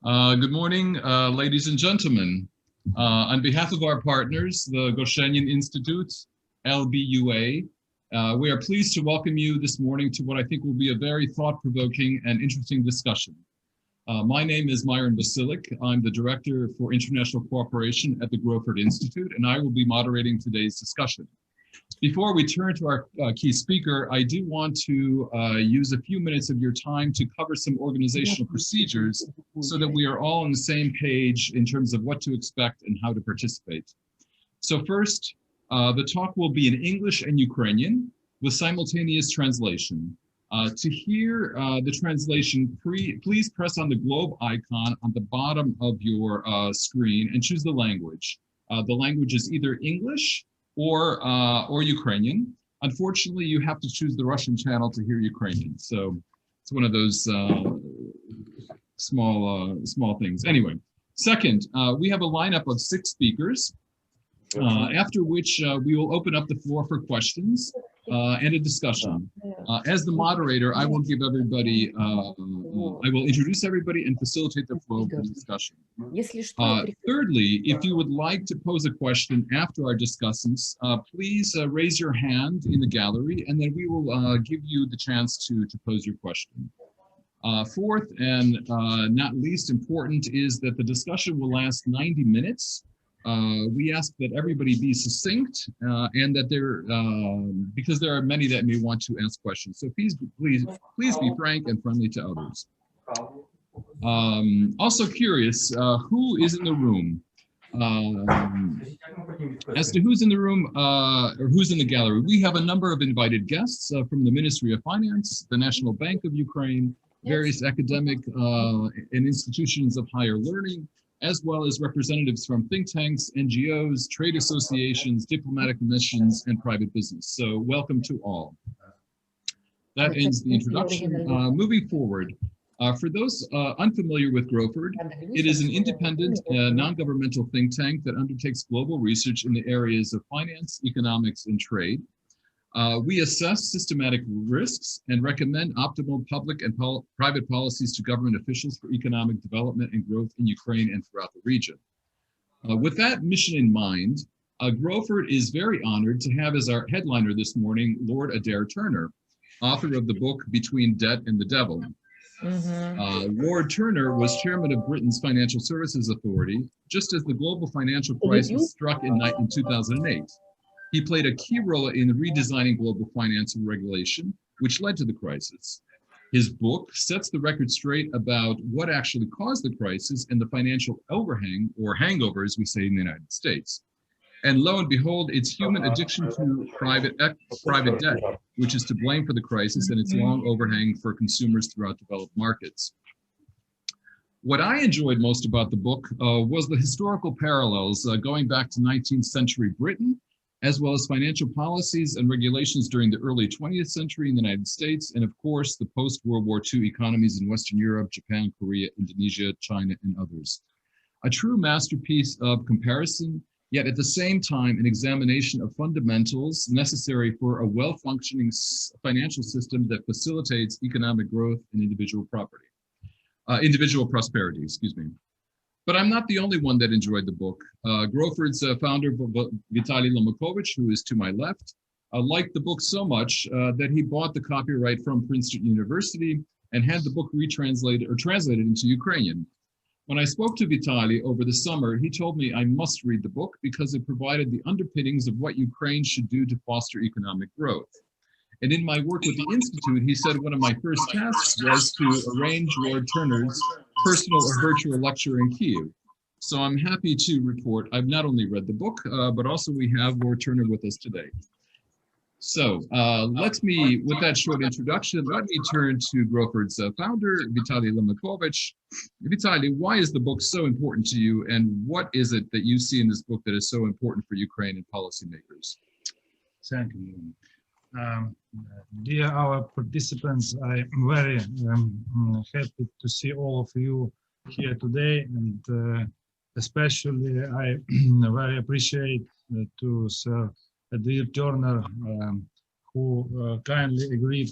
Good morning, ladies and gentlemen. On behalf of our partners, the Gorshenian Institute, LB.UA, we are pleased to welcome you this morning to what I think will be a very thought-provoking and interesting discussion. My name is Myron Vasilik. I'm the Director for International Cooperation at the Growford Institute, and I will be moderating today's discussion. Before we turn to our key speaker, I do want to use a few minutes of your time to cover some organizational procedures so that we are all on the same page in terms of what to expect and how to participate. So first, the talk will be in English and Ukrainian with simultaneous translation. To hear the translation, please press on the globe icon on the bottom of your screen and choose the language. The language is either English or Ukrainian. Unfortunately, you have to choose the Russian channel to hear Ukrainian. So it's one of those small things. Anyway, second, we have a lineup of 6 speakers, after which we will open up the floor for questions and a discussion. As the moderator, I will give everybody, I will introduce everybody and facilitate the flow of the discussion. Thirdly, if you would like to pose a question after our discussants, please raise your hand in the gallery and then we will give you the chance to pose your question. Fourth, and not least important, is that the discussion will last 90 minutes. We ask that everybody be succinct and that because there are many that may want to ask questions. So please be frank and friendly to others. Also curious, who is in the room? As to who's in the room or who's in the gallery, we have a number of invited guests from the Ministry of Finance, the National Bank of Ukraine, various academic and institutions of higher learning, as well as representatives from think tanks, NGOs, trade associations, diplomatic missions, and private business. So welcome to all. That ends the introduction. Moving forward, for those unfamiliar with Growford, it is an independent, non-governmental think tank that undertakes global research in the areas of finance, economics, and trade. We assess systematic risks and recommend optimal public and private policies to government officials for economic development and growth in Ukraine and throughout the region. With that mission in mind, Growford is very honored to have as our headliner this morning, Lord Edeíra Terner, author of the book Between Debt and the Devil. Lord Terner was chairman of Britain's Financial Services Authority, just as the global financial crisis struck in 2008. He played a key role in redesigning global financial regulation, which led to the crisis. His book sets the record straight about what actually caused the crisis and the financial overhang, or hangover, as we say in the United States. And lo and behold, it's human addiction to private debt, which is to blame for the crisis and its long overhang for consumers throughout developed markets. What I enjoyed most about the book was the historical parallels going back to 19th century Britain, as well as financial policies and regulations during the early 20th century in the United States, and of course, the post-World War II economies in Western Europe, Japan, Korea, Indonesia, China, and others. A true masterpiece of comparison, yet at the same time, an examination of fundamentals necessary for a well-functioning financial system that facilitates economic growth and individual prosperity, excuse me. But I'm not the only one that enjoyed the book. Growford's founder, Vitaly Lomokovic, who is to my left, liked the book so much that he bought the copyright from Princeton University and had the book translated into Ukrainian. When I spoke to Vitaly over the summer, he told me I must read the book because it provided the underpinnings of what Ukraine should do to foster economic growth. And in my work with the Institute, he said one of my first tasks was to arrange Lord Terner's personal or virtual lecture in Kyiv. So I'm happy to report I've not only read the book, but also we have Lord Terner with us today. So with that short introduction, let me turn to Growford's founder, Vitaly Lomokovic. Vitaly, why is the book so important to you, and what is it that you see in this book that is so important for Ukraine and policymakers? Thank you. Dear our participants, I'm very happy to see all of you here today, and especially I very appreciate to Sir Edeíra Terner, who kindly agreed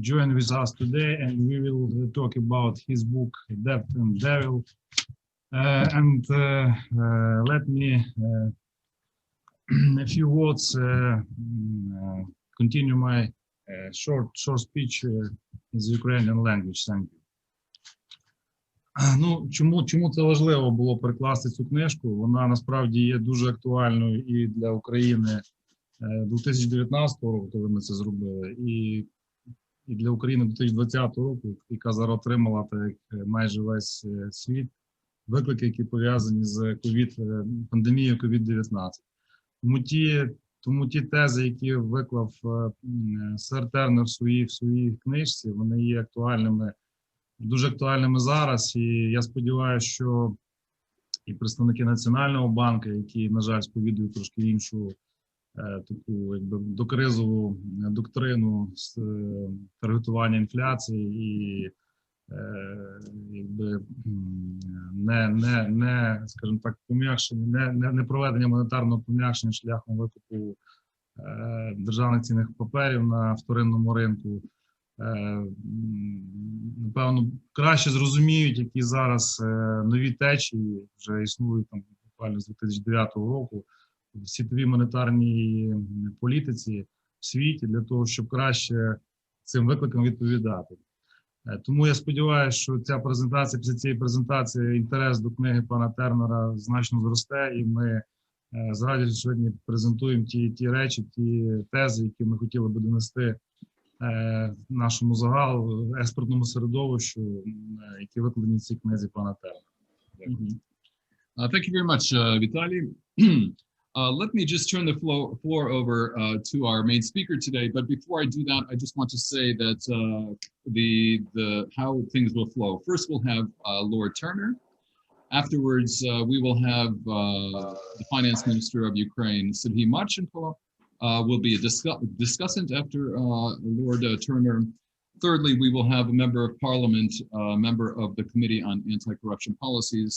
join with us today, and we will talk about his book, Debt and Devil. Let me, a few words, continue my short speech in the Ukrainian language. Thank you. Ну, чому це важливо було перекласти цю книжку? Вона насправді є дуже актуальною і для України 2019 року, коли ми це зробили, і для України 2020 року, яка зараз отримала, так як майже весь світ, виклики, які пов'язані з пандемією COVID-19. Тому ті тези, які виклав сер Тернер в своїй книжці, вони є актуальними, дуже актуальними зараз. І я сподіваюся, що і представники Національного банку, які, на жаль, сповідують трошки іншу таку докризову доктрину з таргетування інфляції і скажімо так, пом'якшення, не проведення монетарного пом'якшення шляхом викупу державних цінних паперів на вторинному ринку, напевно, краще зрозуміють, які зараз нові течії вже існують там буквально з 2009 року в світовій монетарній політиці в світі, для того, щоб краще цим викликам відповідати. Тому я сподіваюся, що після цієї презентації інтерес до книги пана Тернера значно зросте, і ми з радістю сьогодні презентуємо ті речі, ті тези, які ми хотіли би донести нашому загалу, експертному середовищу, які викладені в цій книзі пана Тернера. Thank you very much, Vitaly. Let me just turn the floor over to our main speaker today. But before I do that, I just want to say that how things will flow. First, we'll have Lord Turner. Afterwards, we will have the finance minister of Ukraine, Serhiy Marchenko, will be a discussant after Lord Turner. Thirdly, we will have a member of parliament, a member of the Committee on Anti-Corruption Policies,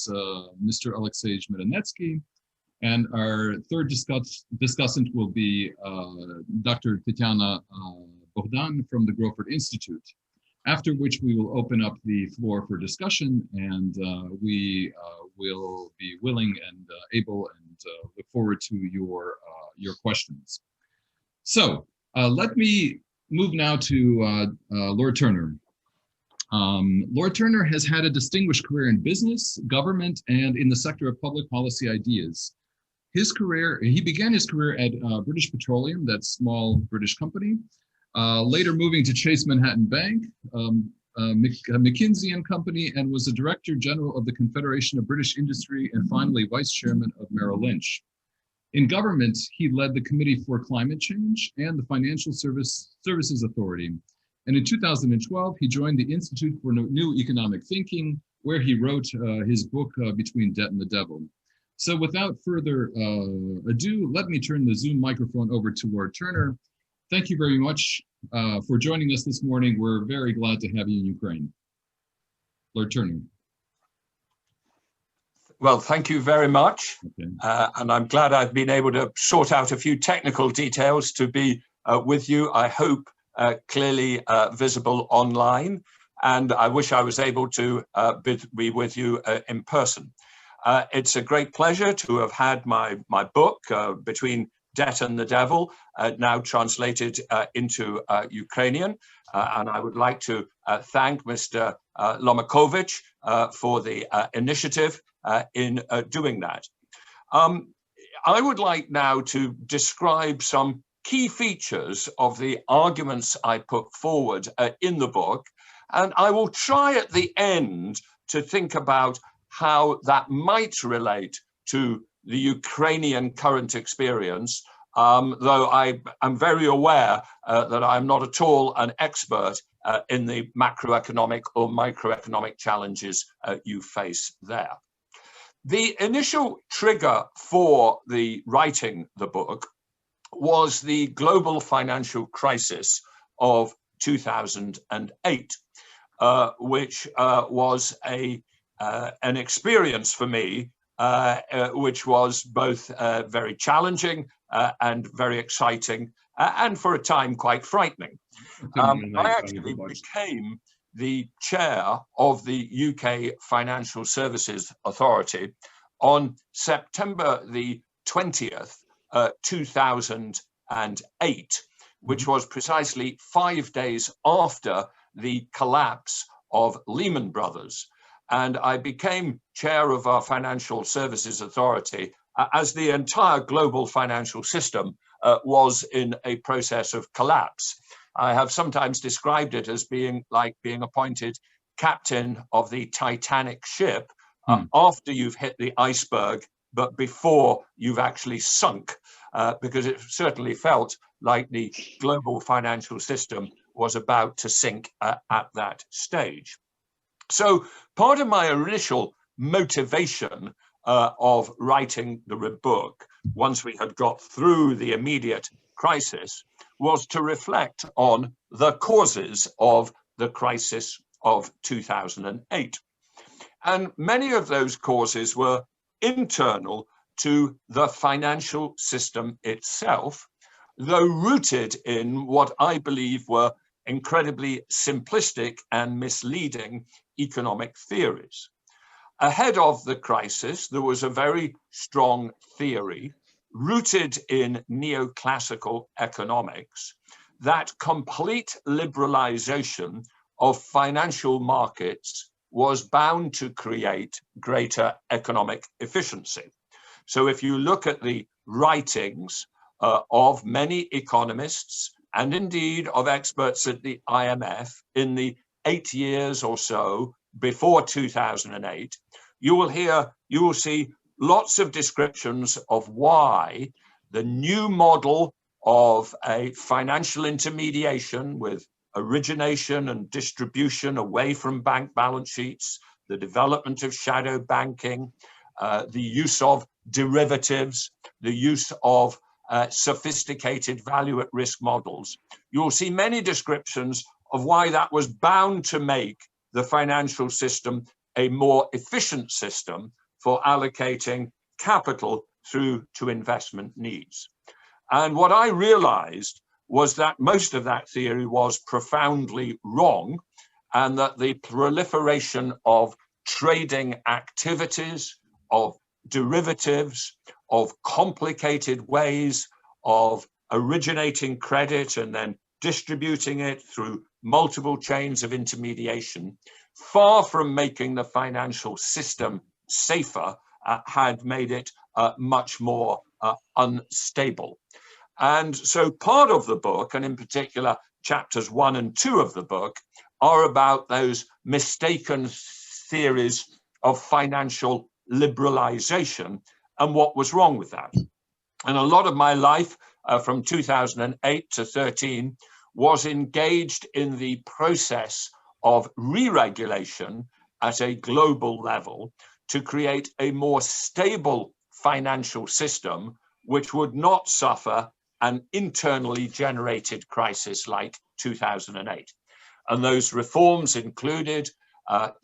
Mr. Alexei Zhmedanetsky. And our third discussant will be Dr. Tatiana Bogdan from the Growford Institute. After which we will open up the floor for discussion, and we will be willing and able and look forward to your questions. So let me move now to Lord Turner. Lord Turner has had a distinguished career in business, government, and in the sector of public policy ideas. He began his career at British Petroleum, that small British company, later moving to Chase Manhattan Bank, McKinsey & Company, and was the Director General of the Confederation of British Industry, and finally Vice Chairman of Merrill Lynch. In government, he led the Committee for Climate Change and the Financial Services Authority. And in 2012, he joined the Institute for New Economic Thinking, where he wrote his book, Between Debt and the Devil. So without further ado, let me turn the Zoom microphone over to Lord Turner. Thank you very much for joining us this morning. We're very glad to have you in Ukraine. Lord Turner. Well, thank you very much. Okay. And I'm glad I've been able to sort out a few technical details to be with you. I hope clearly visible online. And I wish I was able to be with you in person. It's a great pleasure to have had my book, Between Debt and the Devil, now translated into Ukrainian. And I would like to thank Mr. Lomokovic for the initiative in doing that. I would like now to describe some key features of the arguments I put forward in the book. And I will try at the end to think about how that might relate to the Ukrainian current experience, though I am very aware that I'm not at all an expert in the macroeconomic or microeconomic challenges you face there. The initial trigger for the writing the book was the global financial crisis of 2008, which was an experience for me, which was both very challenging and very exciting, and for a time quite frightening. I actually became the chair of the UK Financial Services Authority on September the 20th, 2008, which was precisely 5 days after the collapse of Lehman Brothers. And I became chair of our Financial Services Authority as the entire global financial system was in a process of collapse. I have sometimes described it as being like being appointed captain of the Titanic ship after you've hit the iceberg, but before you've actually sunk, because it certainly felt like the global financial system was about to sink at that stage. So part of my initial motivation of writing the book, once we had got through the immediate crisis, was to reflect on the causes of the crisis of 2008. And many of those causes were internal to the financial system itself, though rooted in what I believe were incredibly simplistic and misleading economic theories. Ahead of the crisis, there was a very strong theory rooted in neoclassical economics that complete liberalization of financial markets was bound to create greater economic efficiency. So if you look at the writings of many economists and indeed of experts at the IMF in the 8 years or so before 2008, you will see lots of descriptions of why the new model of a financial intermediation with origination and distribution away from bank balance sheets, the development of shadow banking, the use of derivatives, the use of sophisticated value at risk models. You'll see many descriptions of why that was bound to make the financial system a more efficient system for allocating capital through to investment needs. And what I realized was that most of that theory was profoundly wrong, and that the proliferation of trading activities, of derivatives, of complicated ways of originating credit and then distributing it through multiple chains of intermediation, far from making the financial system safer, had made it much more unstable. And so part of the book, and in particular chapters 1 and 2 of the book, are about those mistaken theories of financial liberalization and what was wrong with that. And a lot of my life from 2008 to 13 was engaged in the process of re-regulation at a global level to create a more stable financial system which would not suffer an internally generated crisis like 2008. And those reforms included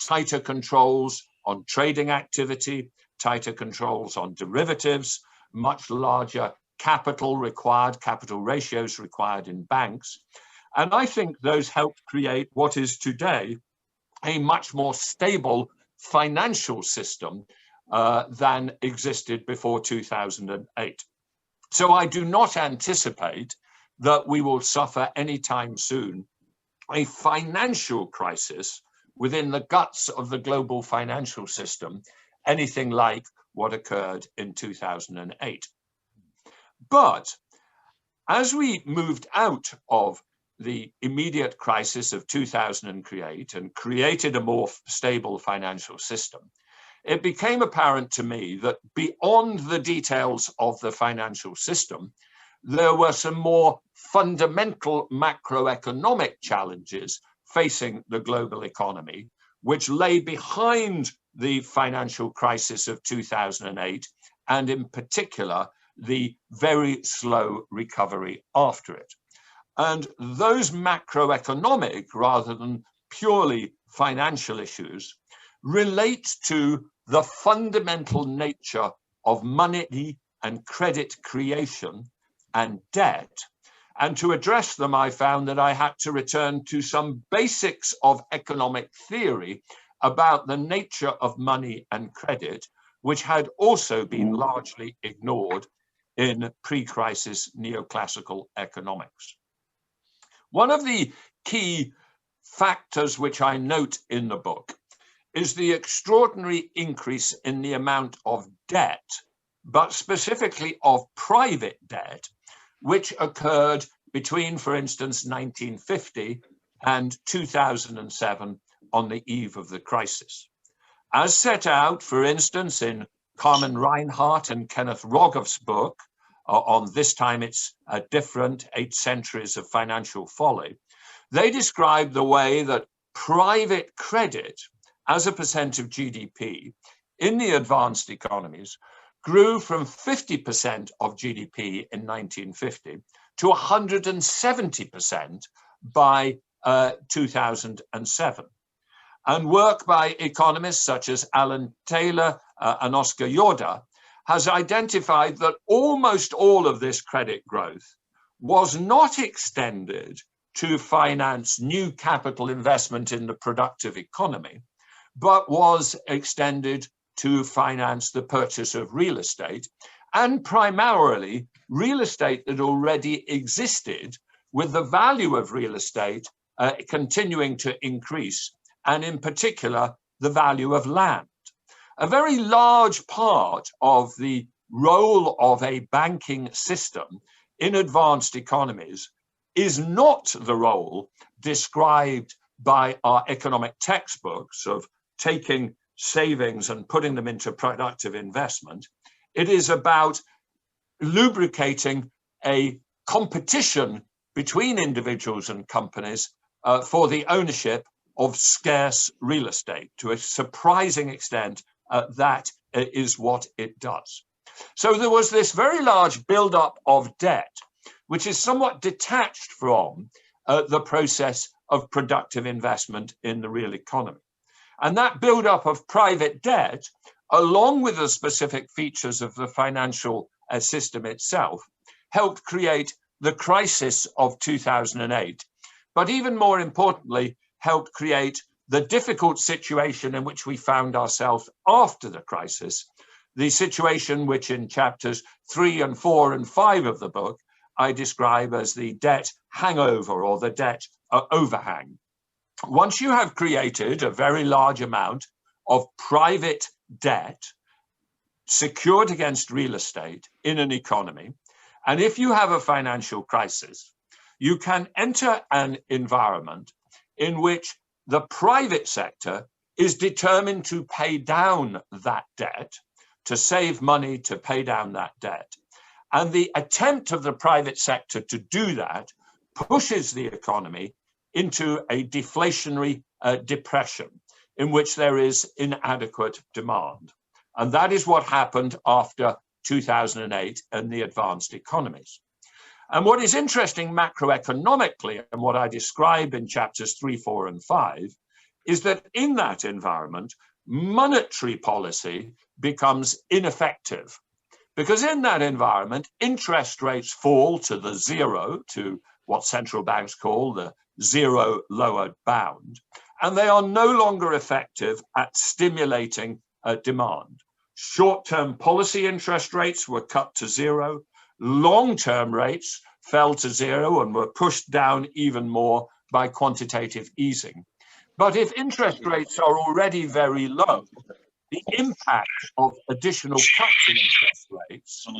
tighter controls on trading activity, tighter controls on derivatives, much larger capital ratios required in banks. And I think those helped create what is today a much more stable financial system than existed before 2008. So I do not anticipate that we will suffer anytime soon a financial crisis within the guts of the global financial system, anything like what occurred in 2008. But as we moved out of the immediate crisis of 2008 and created a more stable financial system, it became apparent to me that beyond the details of the financial system, there were some more fundamental macroeconomic challenges facing the global economy, which lay behind the financial crisis of 2008, and in particular, the very slow recovery after it. And those macroeconomic, rather than purely financial issues, relate to the fundamental nature of money and credit creation and debt, And to address them, I found that I had to return to some basics of economic theory about the nature of money and credit, which had also been largely ignored in pre-crisis neoclassical economics. One of the key factors which I note in the book is the extraordinary increase in the amount of debt, but specifically of private debt, which occurred between, for instance, 1950 and 2007 on the eve of the crisis. As set out, for instance, in Carmen Reinhardt and Kenneth Rogoff's book, on this time it's different, 8 centuries of financial folly, they describe the way that private credit as a percent of GDP in the advanced economies grew from 50% of GDP in 1950 to 170% by 2007. And work by economists such as Alan Taylor and Oscar Yorda has identified that almost all of this credit growth was not extended to finance new capital investment in the productive economy, but was extended to finance the purchase of real estate, and primarily real estate that already existed, with the value of real estate continuing to increase, and in particular, the value of land. A very large part of the role of a banking system in advanced economies is not the role described by our economic textbooks of taking savings and putting them into productive investment. It is about lubricating a competition between individuals and companies for the ownership of scarce real estate. To a surprising extent, that is what it does. So there was this very large buildup of debt, which is somewhat detached from the process of productive investment in the real economy. And that buildup of private debt, along with the specific features of the financial system itself, helped create the crisis of 2008, but even more importantly, helped create the difficult situation in which we found ourselves after the crisis, the situation which in chapters 3 and 4 and 5 of the book, I describe as the debt hangover or the debt overhang. Once you have created a very large amount of private debt secured against real estate in an economy, and if you have a financial crisis, you can enter an environment in which the private sector is determined to pay down that debt, to save money to pay down that debt. And the attempt of the private sector to do that pushes the economy into a deflationary depression in which there is inadequate demand. And that is what happened after 2008 in the advanced economies. And what is interesting macroeconomically, and what I describe in chapters 3, 4, and 5, is that in that environment, monetary policy becomes ineffective. Because in that environment, interest rates fall to the zero, to what central banks call the zero lowered bound, and they are no longer effective at stimulating demand. Short-term policy interest rates were cut to zero. Long-term rates fell to zero and were pushed down even more by quantitative easing. But if interest rates are already very low, the impact of additional cuts in interest rates in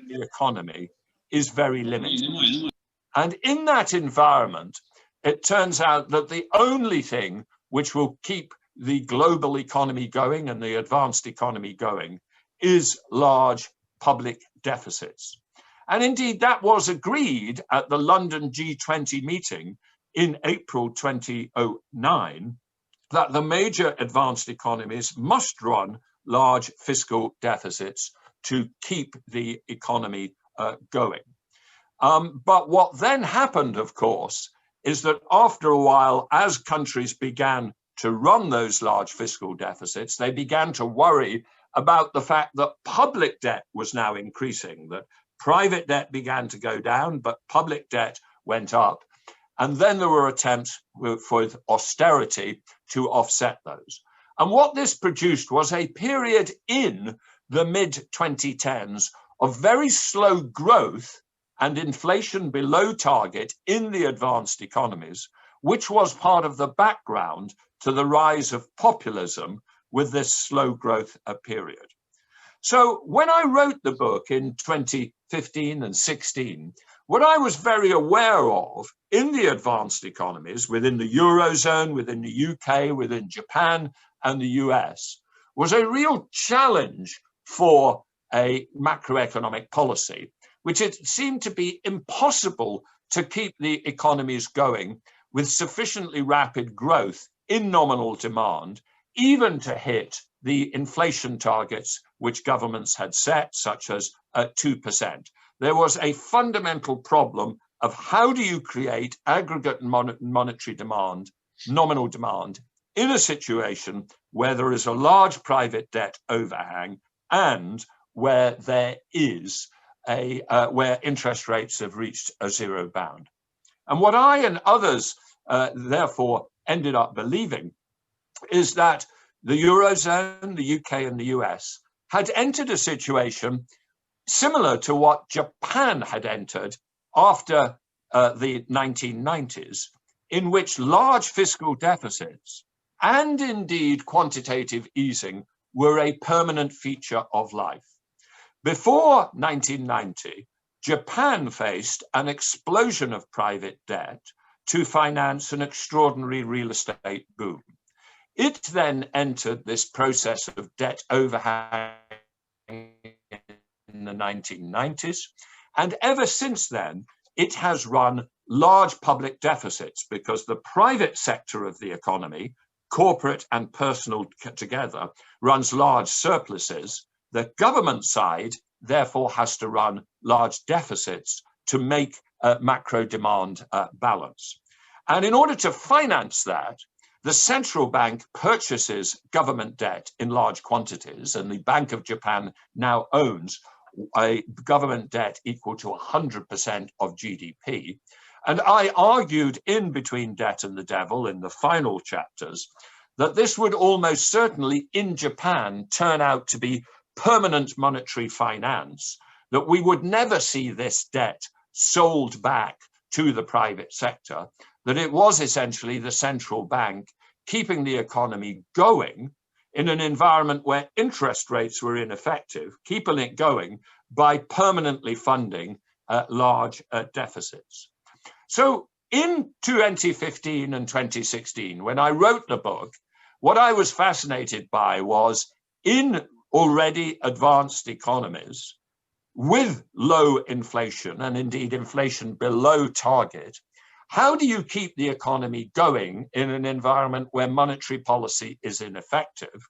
the economy is very limited. And in that environment, it turns out that the only thing which will keep the global economy going and the advanced economy going is large public deficits. And indeed, that was agreed at the London G20 meeting in April 2009, that the major advanced economies must run large fiscal deficits to keep the economy going. But what then happened, of course, is that after a while, as countries began to run those large fiscal deficits, they began to worry about the fact that public debt was now increasing, that private debt began to go down, but public debt went up. And then there were attempts for austerity to offset those. And what this produced was a period in the mid-2010s of very slow growth and inflation below target in the advanced economies, which was part of the background to the rise of populism with this slow growth period. So when I wrote the book in 2015 and 16, what I was very aware of in the advanced economies, within the Eurozone, within the UK, within Japan and the US, was a real challenge for a macroeconomic policy, which it seemed to be impossible to keep the economies going with sufficiently rapid growth in nominal demand, even to hit the inflation targets which governments had set, such as 2%. There was a fundamental problem of how do you create aggregate monetary demand, nominal demand, in a situation where there is a large private debt overhang and where there is where interest rates have reached a zero bound. And what I and others therefore ended up believing is that the Eurozone, the UK and the US had entered a situation similar to what Japan had entered after the 1990s, in which large fiscal deficits and indeed quantitative easing were a permanent feature of life. Before 1990, Japan faced an explosion of private debt to finance an extraordinary real estate boom. It then entered this process of debt overhang in the 1990s, and ever since then, it has run large public deficits because the private sector of the economy, corporate and personal together, runs large surpluses. The government side, therefore, has to run large deficits to make macro demand balance. And in order to finance that, the central bank purchases government debt in large quantities, and the Bank of Japan now owns a government debt equal to 100% of GDP. And I argued in Between Debt and the Devil in the final chapters that this would almost certainly in Japan turn out to be permanent monetary finance, that we would never see this debt sold back to the private sector, that it was essentially the central bank keeping the economy going in an environment where interest rates were ineffective, keeping it going by permanently funding large deficits. So in 2015 and 2016, when I wrote the book, what I was fascinated by was in already advanced economies with low inflation and indeed inflation below target, how do you keep the economy going in an environment where monetary policy is ineffective?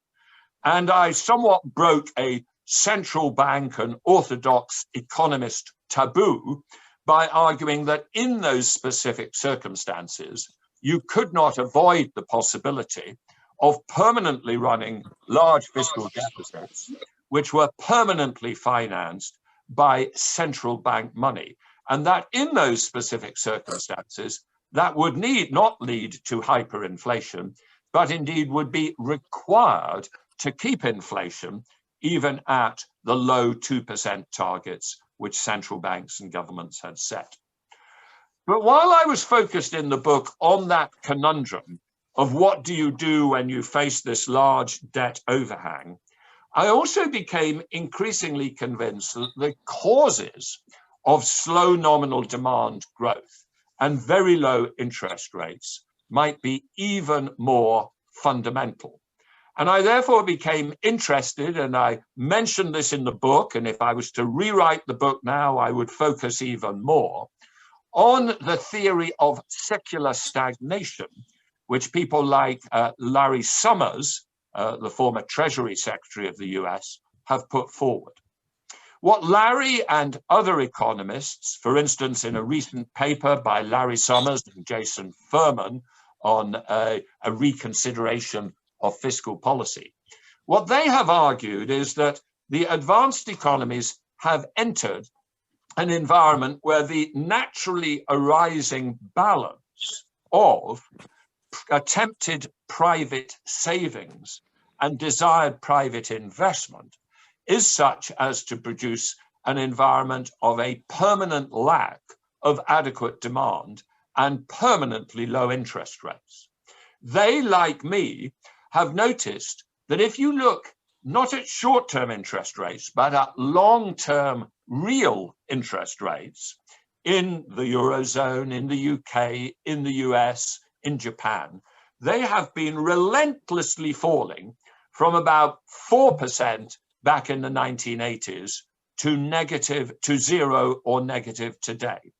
And I somewhat broke a central bank and orthodox economist taboo by arguing that in those specific circumstances, you could not avoid the possibility of permanently running large fiscal deficits, which were permanently financed by central bank money. And that in those specific circumstances, that would not lead to hyperinflation, but indeed would be required to keep inflation even at the low 2% targets which central banks and governments had set. But while I was focused in the book on that conundrum of what do you do when you face this large debt overhang, I also became increasingly convinced that the causes of slow nominal demand growth and very low interest rates might be even more fundamental. And I therefore became interested, and I mentioned this in the book, and if I was to rewrite the book now, I would focus even more on the theory of secular stagnation, which people like Larry Summers, the former Treasury Secretary of the US, have put forward. What Larry and other economists, for instance, in a recent paper by Larry Summers and Jason Furman on a reconsideration of fiscal policy, what they have argued is that the advanced economies have entered an environment where the naturally arising balance of attempted private savings and desired private investment is such as to produce an environment of a permanent lack of adequate demand and permanently low interest rates. They, like me, have noticed that if you look not at short-term interest rates, but at long-term real interest rates in the Eurozone, in the UK, in the US, in Japan, they have been relentlessly falling from about 4% back in the 1980s to zero or negative today.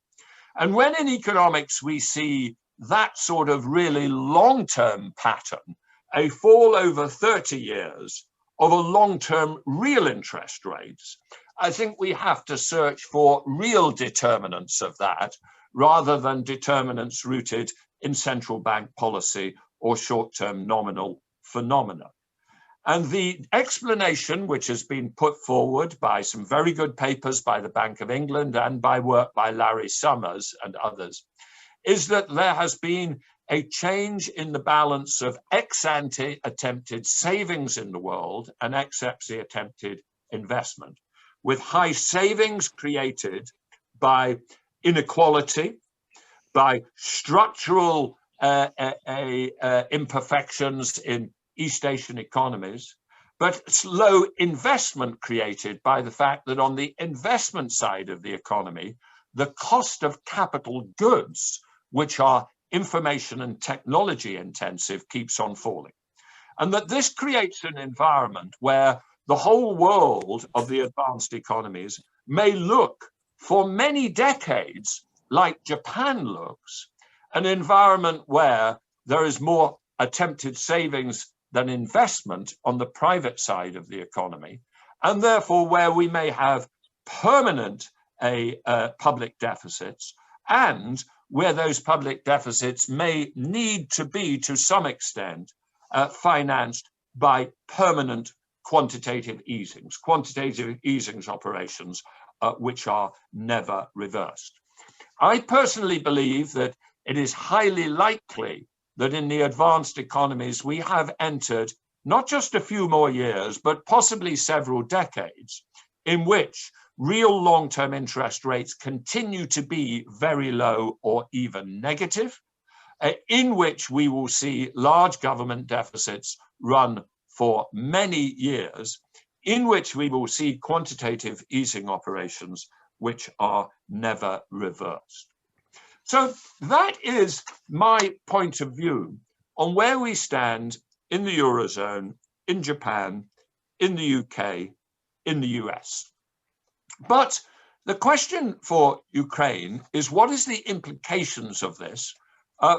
And when in economics we see that sort of really long-term pattern, a fall over 30 years of a long-term real interest rates, I think we have to search for real determinants of that rather than determinants rooted in central bank policy or short-term nominal phenomena. And the explanation, which has been put forward by some very good papers by the Bank of England and by work by Larry Summers and others, is that there has been a change in the balance of ex-ante attempted savings in the world and ex-ante attempted investment, with high savings created by inequality, by structural imperfections in East Asian economies, but low investment created by the fact that on the investment side of the economy, the cost of capital goods, which are information and technology intensive, keeps on falling. And that this creates an environment where the whole world of the advanced economies may look for many decades like Japan looks, an environment where there is more attempted savings than investment on the private side of the economy, and therefore where we may have permanent public deficits, and where those public deficits may need to be, to some extent, financed by permanent quantitative easings operations, which are never reversed. I personally believe that it is highly likely that in the advanced economies, we have entered not just a few more years, but possibly several decades in which real long-term interest rates continue to be very low or even negative, in which we will see large government deficits run for many years, in which we will see quantitative easing operations which are never reversed. So that is my point of view on where we stand in the Eurozone, in Japan, in the UK, in the US. But the question for Ukraine is, what is the implications of this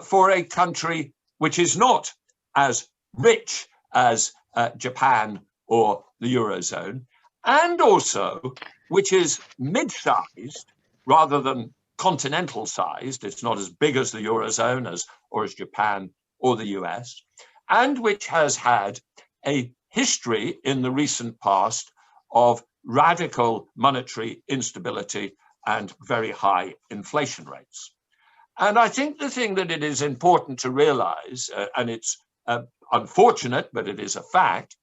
for a country which is not as rich as Japan or the Eurozone, and also which is mid-sized rather than continental sized? It's not as big as the Eurozone or as Japan or the US, and which has had a history in the recent past of radical monetary instability and very high inflation rates. And I think the thing that it is important to realize, and it's unfortunate, but it is a fact,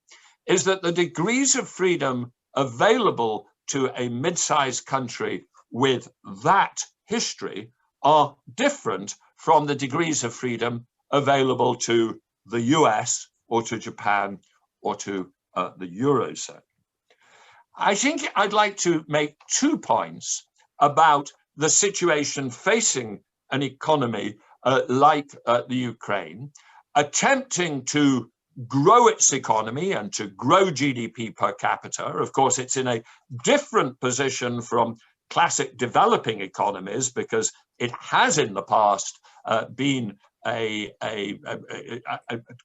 is that the degrees of freedom available to a mid-sized country with that history are different from the degrees of freedom available to the US or to Japan or to the Eurozone. I think I'd like to make 2 points about the situation facing an economy like the Ukraine, attempting to grow its economy and to grow GDP per capita. Of course, it's in a different position from classic developing economies because it has in the past been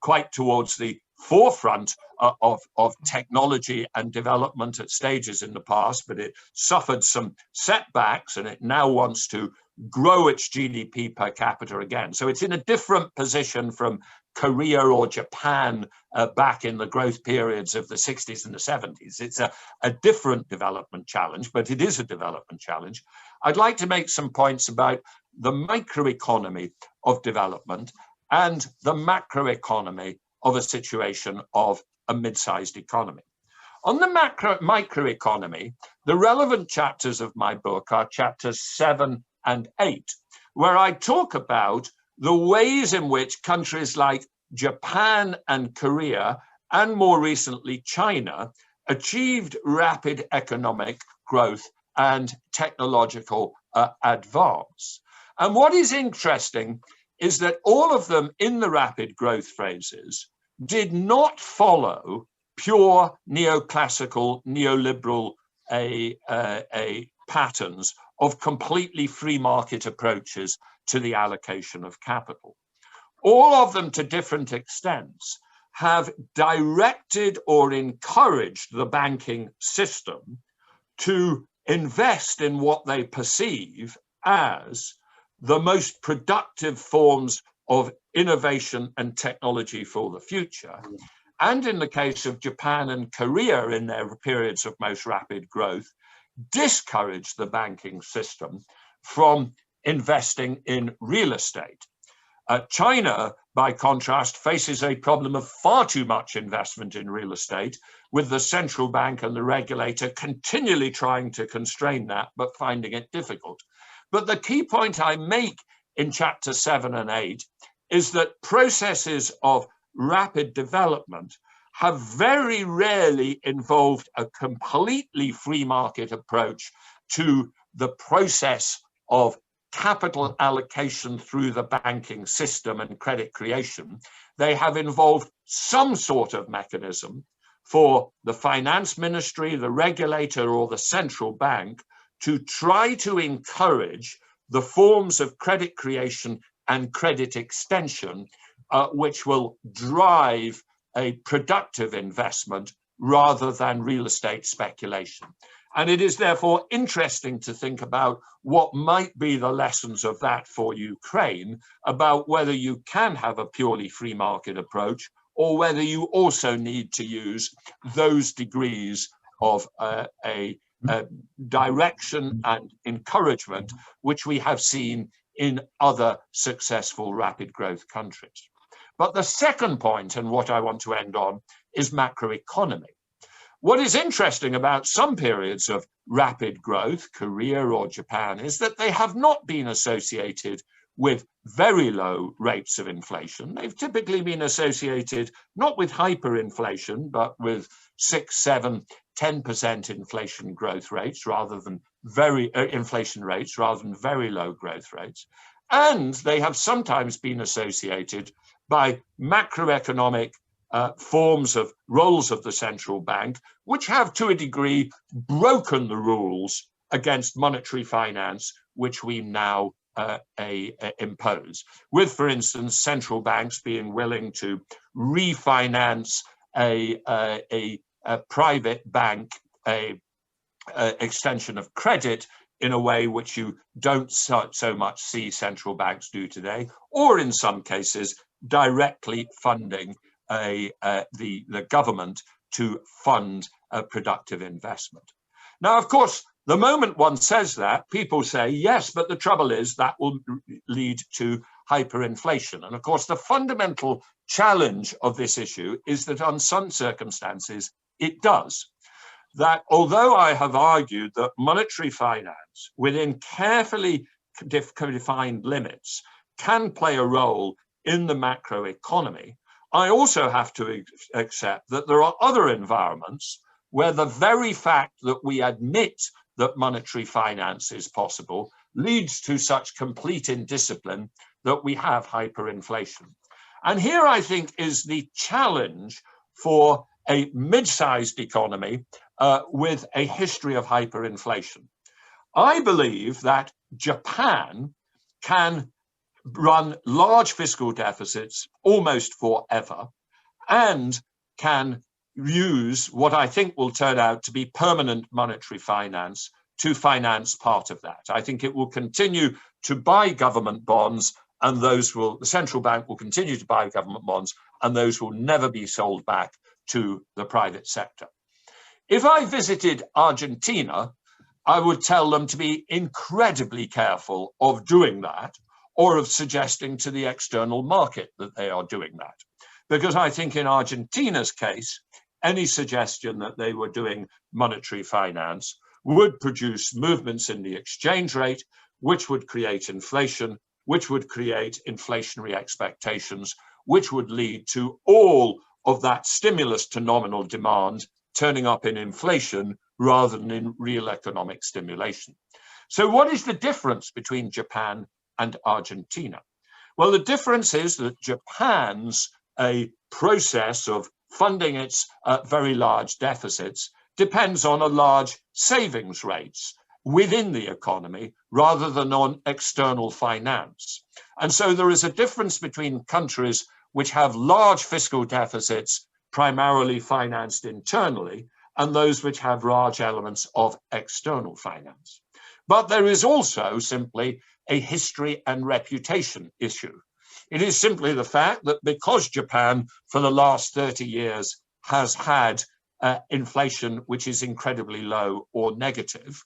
quite towards the forefront of technology and development at stages in the past, but it suffered some setbacks and it now wants to grow its GDP per capita again. So it's in a different position from Korea or Japan back in the growth periods of the 60s and the 70s. It's a different development challenge, but it is a development challenge. I'd like to make some points about the microeconomy of development and the macroeconomy of a situation of a mid-sized economy. On the microeconomy, the relevant chapters of my book are chapters 7 and 8, where I talk about the ways in which countries like Japan and Korea, and more recently China, achieved rapid economic growth and technological advance. And what is interesting is that all of them in the rapid growth phases did not follow pure neoclassical, neoliberal patterns of completely free market approaches to the allocation of capital. All of them, to different extents, have directed or encouraged the banking system to invest in what they perceive as the most productive forms of innovation and technology for the future. And in the case of Japan and Korea, in their periods of most rapid growth, discouraged the banking system from investing in real estate. China, by contrast, faces a problem of far too much investment in real estate, with the central bank and the regulator continually trying to constrain that, but finding it difficult. But the key point I make in chapter 7 and 8 is that processes of rapid development have very rarely involved a completely free market approach to the process of capital allocation through the banking system and credit creation. They have involved some sort of mechanism for the finance ministry, the regulator, or the central bank to try to encourage the forms of credit creation and credit extension which will drive a productive investment rather than real estate speculation. And it is therefore interesting to think about what might be the lessons of that for Ukraine, about whether you can have a purely free market approach or whether you also need to use those degrees of direction and encouragement, which we have seen in other successful rapid growth countries. But the second point, and what I want to end on, is macroeconomy. What is interesting about some periods of rapid growth, Korea or Japan, is that they have not been associated with very low rates of inflation. They've typically been associated not with hyperinflation, but with 6, 7, 10% inflation growth rates rather than inflation rates rather than very low growth rates. And they have sometimes been associated by macroeconomic forms of roles of the central bank, which have to a degree broken the rules against monetary finance, which we now impose. With, for instance, central banks being willing to refinance a private bank, extension of credit in a way which you don't so much see central banks do today, or in some cases directly funding the government to fund productive investment. Now, of course, the moment one says that, people say, yes, but the trouble is that will lead to hyperinflation. And of course, the fundamental challenge of this issue is that on some circumstances, it does. That although I have argued that monetary finance within carefully defined limits can play a role in the macroeconomy, I also have to accept that there are other environments where the very fact that we admit that monetary finance is possible leads to such complete indiscipline that we have hyperinflation. And here, I think, is the challenge for a mid-sized economy with a history of hyperinflation. I believe that Japan can run large fiscal deficits almost forever and can use what I think will turn out to be permanent monetary finance to finance part of that. I think it will continue to buy government bonds and the central bank will continue to buy government bonds, and those will never be sold back to the private sector. If I visited Argentina, I would tell them to be incredibly careful of doing that, or of suggesting to the external market that they are doing that. Because I think in Argentina's case, any suggestion that they were doing monetary finance would produce movements in the exchange rate, which would create inflation, which would create inflationary expectations, which would lead to all of that stimulus to nominal demand turning up in inflation rather than in real economic stimulation. So what is the difference between Japan and Argentina? Well, the difference is that Japan's a process of funding its very large deficits depends on a large savings rates within the economy rather than on external finance. And so there is a difference between countries which have large fiscal deficits primarily financed internally and those which have large elements of external finance. But there is also simply a history and reputation issue. It is simply the fact that because Japan for the last 30 years has had inflation which is incredibly low or negative,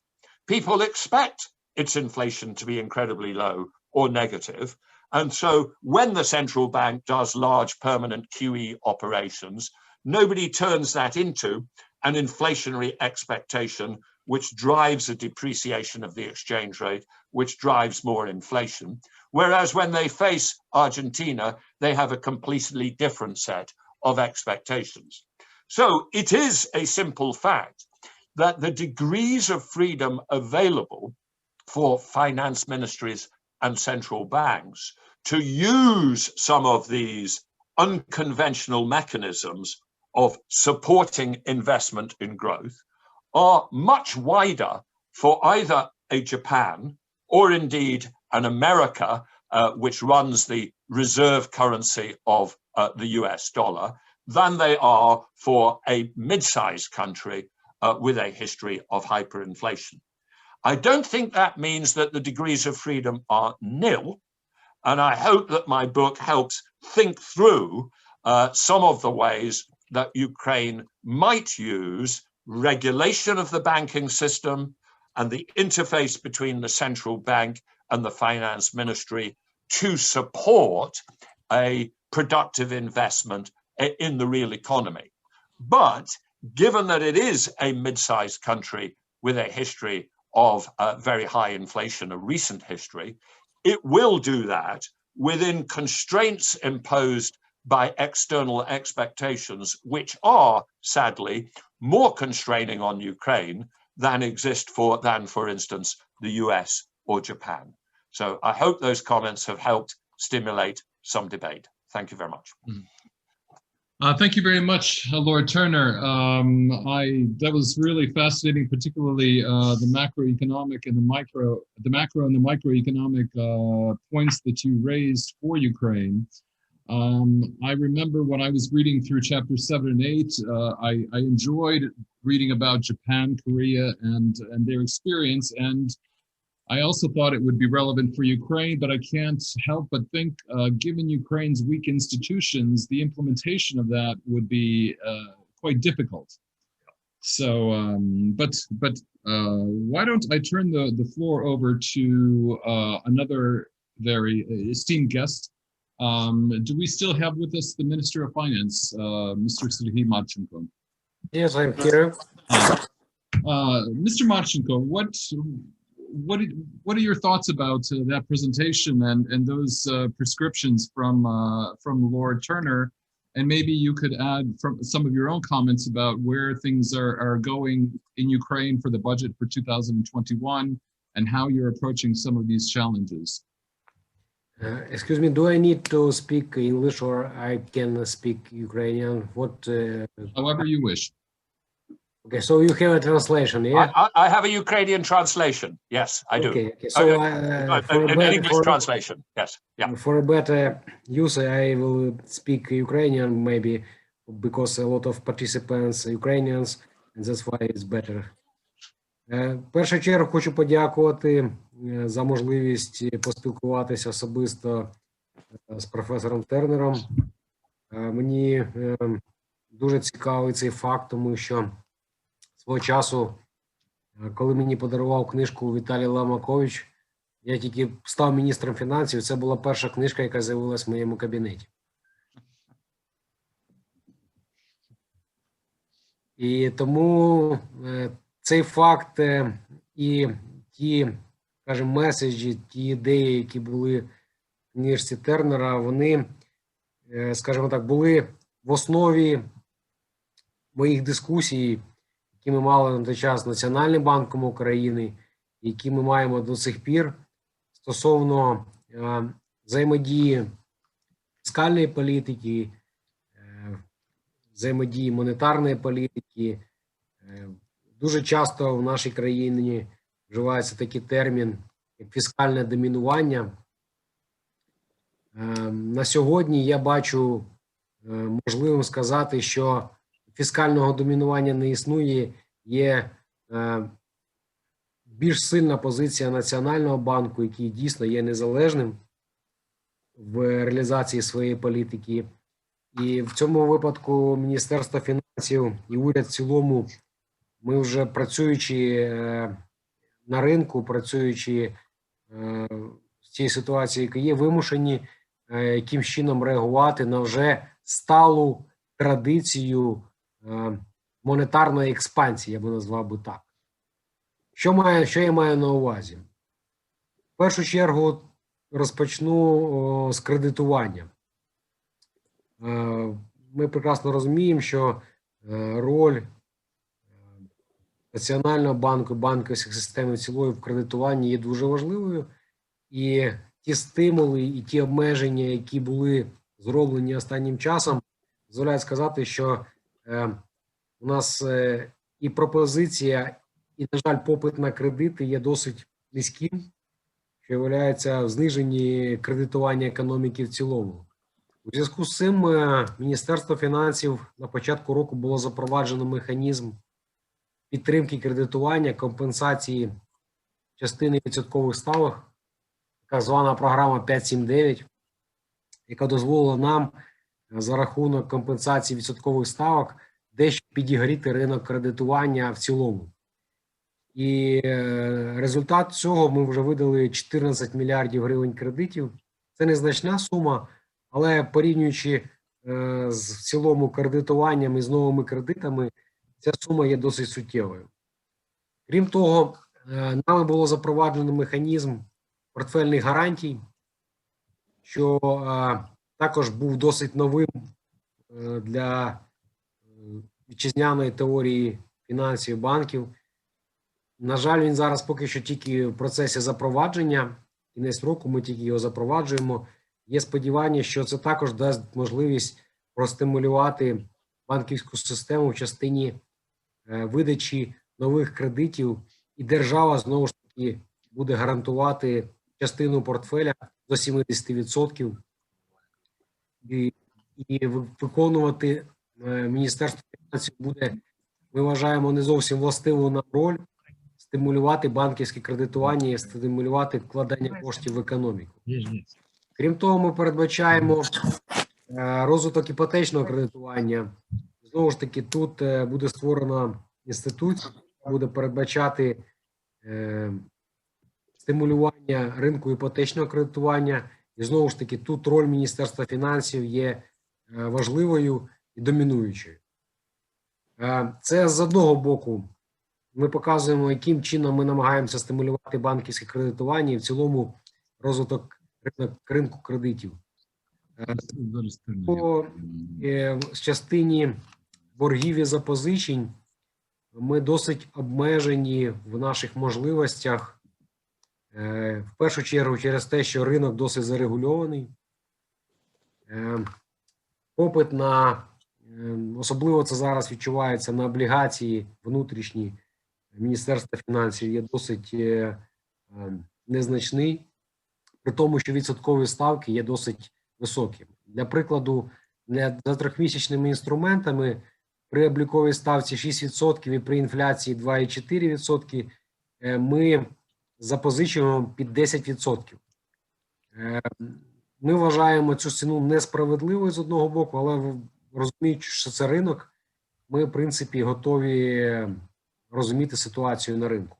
people expect its inflation to be incredibly low or negative. And so when the central bank does large permanent QE operations, nobody turns that into an inflationary expectation which drives a depreciation of the exchange rate, which drives more inflation. Whereas when they face Argentina, they have a completely different set of expectations. So it is a simple fact that the degrees of freedom available for finance ministries and central banks to use some of these unconventional mechanisms of supporting investment in growth are much wider for either a Japan or indeed an America, which runs the reserve currency of the US dollar, than they are for a mid-sized country with a history of hyperinflation. I don't think that means that the degrees of freedom are nil, and I hope that my book helps think through some of the ways that Ukraine might use regulation of the banking system and the interface between the central bank and the finance ministry to support a productive investment in the real economy. But given that it is a mid-sized country with a history of very high inflation, a recent history, it will do that within constraints imposed by external expectations, which are sadly more constraining on Ukraine than exist for instance, the US or Japan. So I hope those comments have helped stimulate some debate. Thank you very much. Thank you very much, Lord Turner. That was really fascinating, particularly the macroeconomic and the macro and the microeconomic points that you raised for Ukraine. I remember when I was reading through chapters 7 and 8, I enjoyed reading about Japan, Korea, and their experience. And I also thought it would be relevant for Ukraine, but I can't help but think, given Ukraine's weak institutions, the implementation of that would be quite difficult. So, why don't I turn the floor over to another very esteemed guest. Do we still have with us the Minister of Finance, Mr. Sergei Marchenko? Yes, I'm here. Mr. Marchenko, what are your thoughts about that presentation and those prescriptions from Lord Turner? And maybe you could add from some of your own comments about where things are going in Ukraine for the budget for 2021 and how you're approaching some of these challenges. Excuse me, do I need to speak English or I can speak Ukrainian? However you wish. Okay, so you have a translation, yeah? I have a Ukrainian translation. Yes, I do. Okay. So an English translation. Yes. Yeah. For a better use, I will speak Ukrainian, maybe because a lot of participants are Ukrainians, and that's why it's better. В першу чергу хочу подякувати за можливість поспілкуватися особисто з професором Тернером. Мені дуже цікавий цей факт, тому що свого часу, коли мені подарував книжку Віталій Ломакович, я тільки став міністром фінансів, це була перша книжка, яка з'явилась в моєму кабінеті. І тому цей факт і ті, скажімо, меседжі, ті ідеї, які були в книжці Тернера, вони, скажімо так, були в основі моїх дискусій, які ми мали на той час з Національним банком України, які ми маємо до сих пір стосовно взаємодії фіскальної політики, взаємодії монетарної політики. Дуже часто в нашій країні вживається такий термін, як фіскальне домінування. На сьогодні я бачу можливим сказати, що фіскального домінування не існує, є більш сильна позиція Національного банку, який дійсно є незалежним в реалізації своєї політики. І в цьому випадку Міністерство фінансів і уряд в цілому, ми вже працюючи на ринку, працюючи в цій ситуації, яка є, вимушені якимсь чином реагувати на вже сталу традицію монетарної експансії, я би назвав би так. Що я маю на увазі? В першу чергу розпочну з кредитування. Ми прекрасно розуміємо, що роль Національного банку, банківських систем цілої в кредитуванні є дуже важливою. І ті стимули, і ті обмеження, які були зроблені останнім часом, дозволяють сказати, що у нас і пропозиція, і, на жаль, попит на кредити є досить низьким, що являється в зниженні кредитування економіки в цілому. У зв'язку з цим Міністерство фінансів на початку року було запроваджено механізм підтримки кредитування, компенсації частини відсоткових ставок, так звана програма 5.7.9, яка дозволила нам за рахунок компенсації відсоткових ставок дещо підігріти ринок кредитування в цілому. І результат цього ми вже видали 14 мільярдів гривень кредитів. Це незначна сума, але порівнюючи з в цілому кредитуванням і з новими кредитами, ця сума є досить суттєвою. Крім того, нами було запроваджено механізм портфельних гарантій, що також був досить новим для вітчизняної теорії фінансів банків. На жаль, він зараз поки що тільки в процесі запровадження, кінець року ми тільки його запроваджуємо. Є сподівання, що це також дасть можливість простимулювати банківську систему в частині видачі нових кредитів, і держава знову ж таки буде гарантувати частину портфеля до 70%. І виконувати Міністерство фінансів буде, ми вважаємо, не зовсім властиву нам роль стимулювати банківське кредитування і стимулювати вкладання коштів в економіку. Крім того, ми передбачаємо розвиток іпотечного кредитування. Знову ж таки, тут буде створено інститут, який буде передбачати стимулювання ринку іпотечного кредитування. І знову ж таки, тут роль Міністерства фінансів є важливою і домінуючою. Це з одного боку ми показуємо, яким чином ми намагаємося стимулювати банківське кредитування і в цілому розвиток ринку кредитів. По частині боргів і запозичень ми досить обмежені в наших можливостях. В першу чергу через те, що ринок досить зарегульований. Попит на, особливо це зараз відчувається на облігації внутрішні Міністерства фінансів, є досить незначний, при тому, що відсоткові ставки є досить високими. Для прикладу, за трьохмісячними інструментами при обліковій ставці 6% і при інфляції 2,4% ми запозичуємо під 10%. Ми вважаємо цю ціну несправедливою з одного боку, але розуміючи, що це ринок, ми, в принципі, готові розуміти ситуацію на ринку.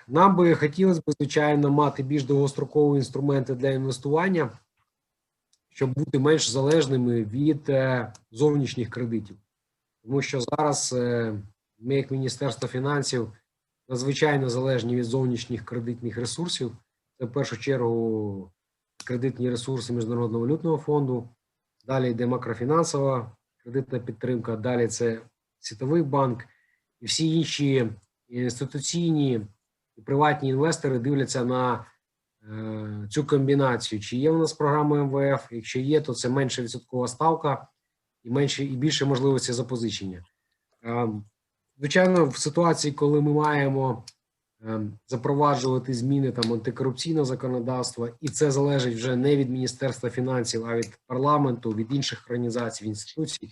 Нам би хотілося б, звичайно, мати більш довгострокові інструменти для інвестування, щоб бути менш залежними від зовнішніх кредитів. Тому що зараз ми, як Міністерство фінансів, надзвичайно залежні від зовнішніх кредитних ресурсів. Це в першу чергу кредитні ресурси Міжнародного валютного фонду, далі йде макрофінансова кредитна підтримка, далі це Світовий банк і всі інші інституційні і приватні інвестори дивляться на цю комбінацію. Чи є у нас програма МВФ? Якщо є, то це менша відсоткова ставка і більше можливості запозичення. Звичайно, в ситуації, коли ми маємо запроваджувати зміни там антикорупційного законодавства, і це залежить вже не від Міністерства фінансів, а від парламенту, від інших організацій, інституцій,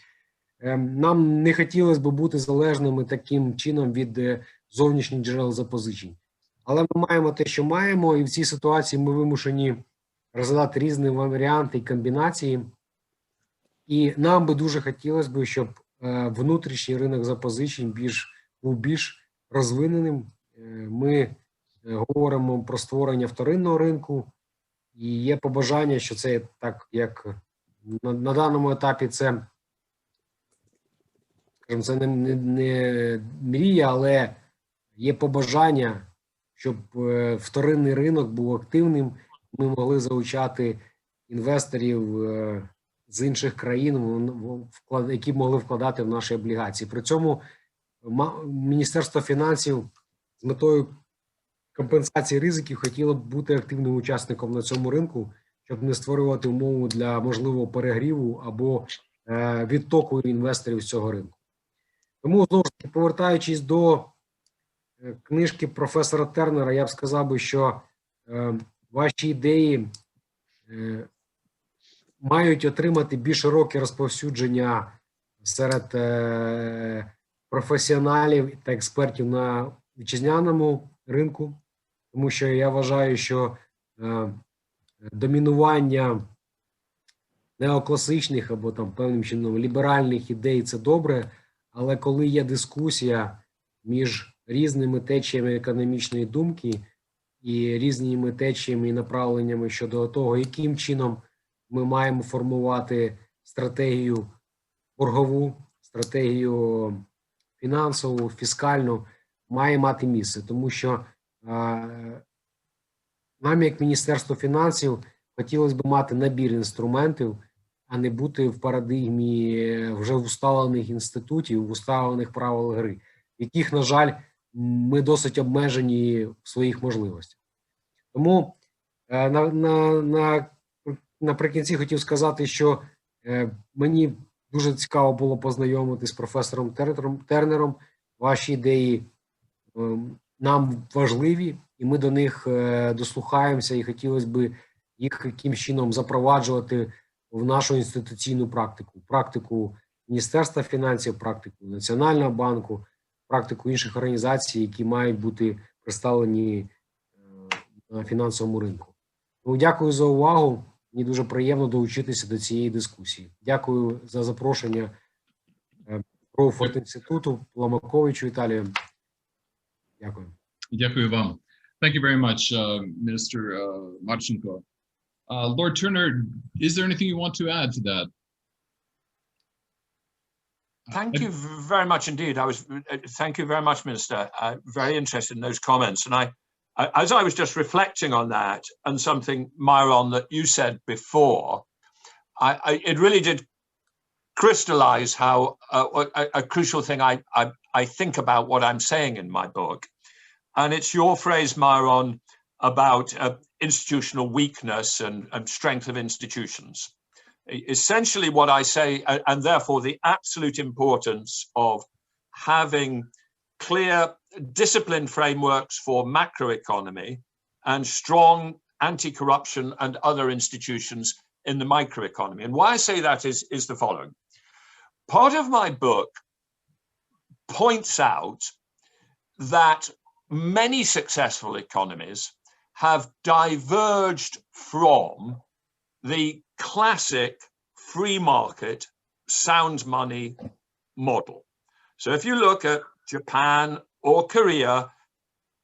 нам не хотілося б бути залежними таким чином від зовнішніх джерел запозичень. Але ми маємо те, що маємо, і в цій ситуації ми вимушені розглядати різні варіанти і комбінації. І нам би дуже хотілося б, щоб внутрішній ринок запозичень був більш розвиненим. Ми говоримо про створення вторинного ринку, і є побажання, що це так, як на даному етапі це, скажімо, це не мрія, але є побажання, щоб вторинний ринок був активним, ми могли залучати інвесторів з інших країн, які могли вкладати в наші облігації. При цьому Міністерство фінансів з метою компенсації ризиків хотіло б бути активним учасником на цьому ринку, щоб не створювати умову для можливого перегріву або відтоку інвесторів з цього ринку. Тому, знову ж таки, повертаючись до книжки професора Тернера, я б сказав би, що ваші ідеї мають отримати більш широке розповсюдження серед професіоналів та експертів на вітчизняному ринку, тому що я вважаю, що домінування неокласичних або там певним чином ліберальних ідей – це добре, але коли є дискусія між різними течіями економічної думки і різними течіями і направленнями щодо того, яким чином ми маємо формувати стратегію боргову, стратегію фінансову, фіскальну, має мати місце. Тому що нам, як Міністерство фінансів, хотілося б мати набір інструментів, а не бути в парадигмі вже усталених інститутів, усталених правил гри, яких, на жаль, ми досить обмежені в своїх можливостях. Тому наприкінці хотів сказати, що мені дуже цікаво було познайомитись з професором Тернером. Ваші ідеї нам важливі, і ми до них дослухаємося, і хотілося б їх якимось чином запроваджувати в нашу інституційну практику. Практику Міністерства фінансів, практику Національного банку, практику інших організацій, які мають бути представлені на фінансовому ринку. Ну, дякую за увагу. Мені дуже приємно долучитися до цієї дискусії. Дякую за запрошення Growford Institute, Ломаковичу Віталію. Дякую. Дякую вам. Thank you very much, Minister Marchenko. Lord Turner, is there anything you want to add to that? Thank you very much indeed. Thank you very much, Minister. Very interested in those comments. And as I was just reflecting on that and something, Myron, that you said before, it really did crystallize how a crucial thing I think about what I'm saying in my book. And it's your phrase, Myron, about institutional weakness and strength of institutions. Essentially what I say, and therefore the absolute importance of having clear disciplined frameworks for macroeconomy and strong anti-corruption and other institutions in the microeconomy. And why I say that is the following. Part of my book points out that many successful economies have diverged from the classic free market sound money model. So if you look at Japan or Korea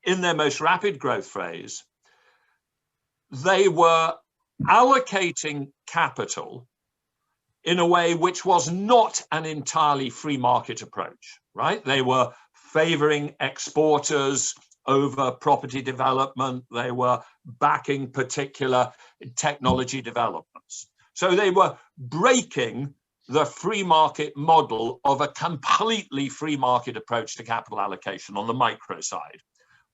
in their most rapid growth phase, they were allocating capital in a way which was not an entirely free market approach, right? They were favoring exporters over property development. They were backing particular technology developments. So they were breaking the free market model of a completely free market approach to capital allocation on the micro side.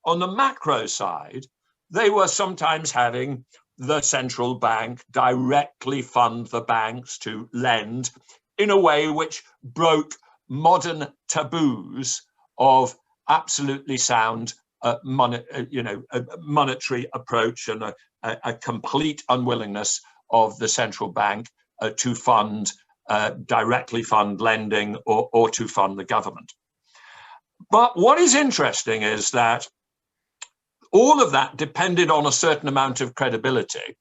On the macro side, they were sometimes having the central bank directly fund the banks to lend in a way which broke modern taboos of absolutely sound monetary approach and a complete unwillingness of the central bank to fund directly fund lending or to fund the government. But what is interesting is that all of that depended on a certain amount of credibility,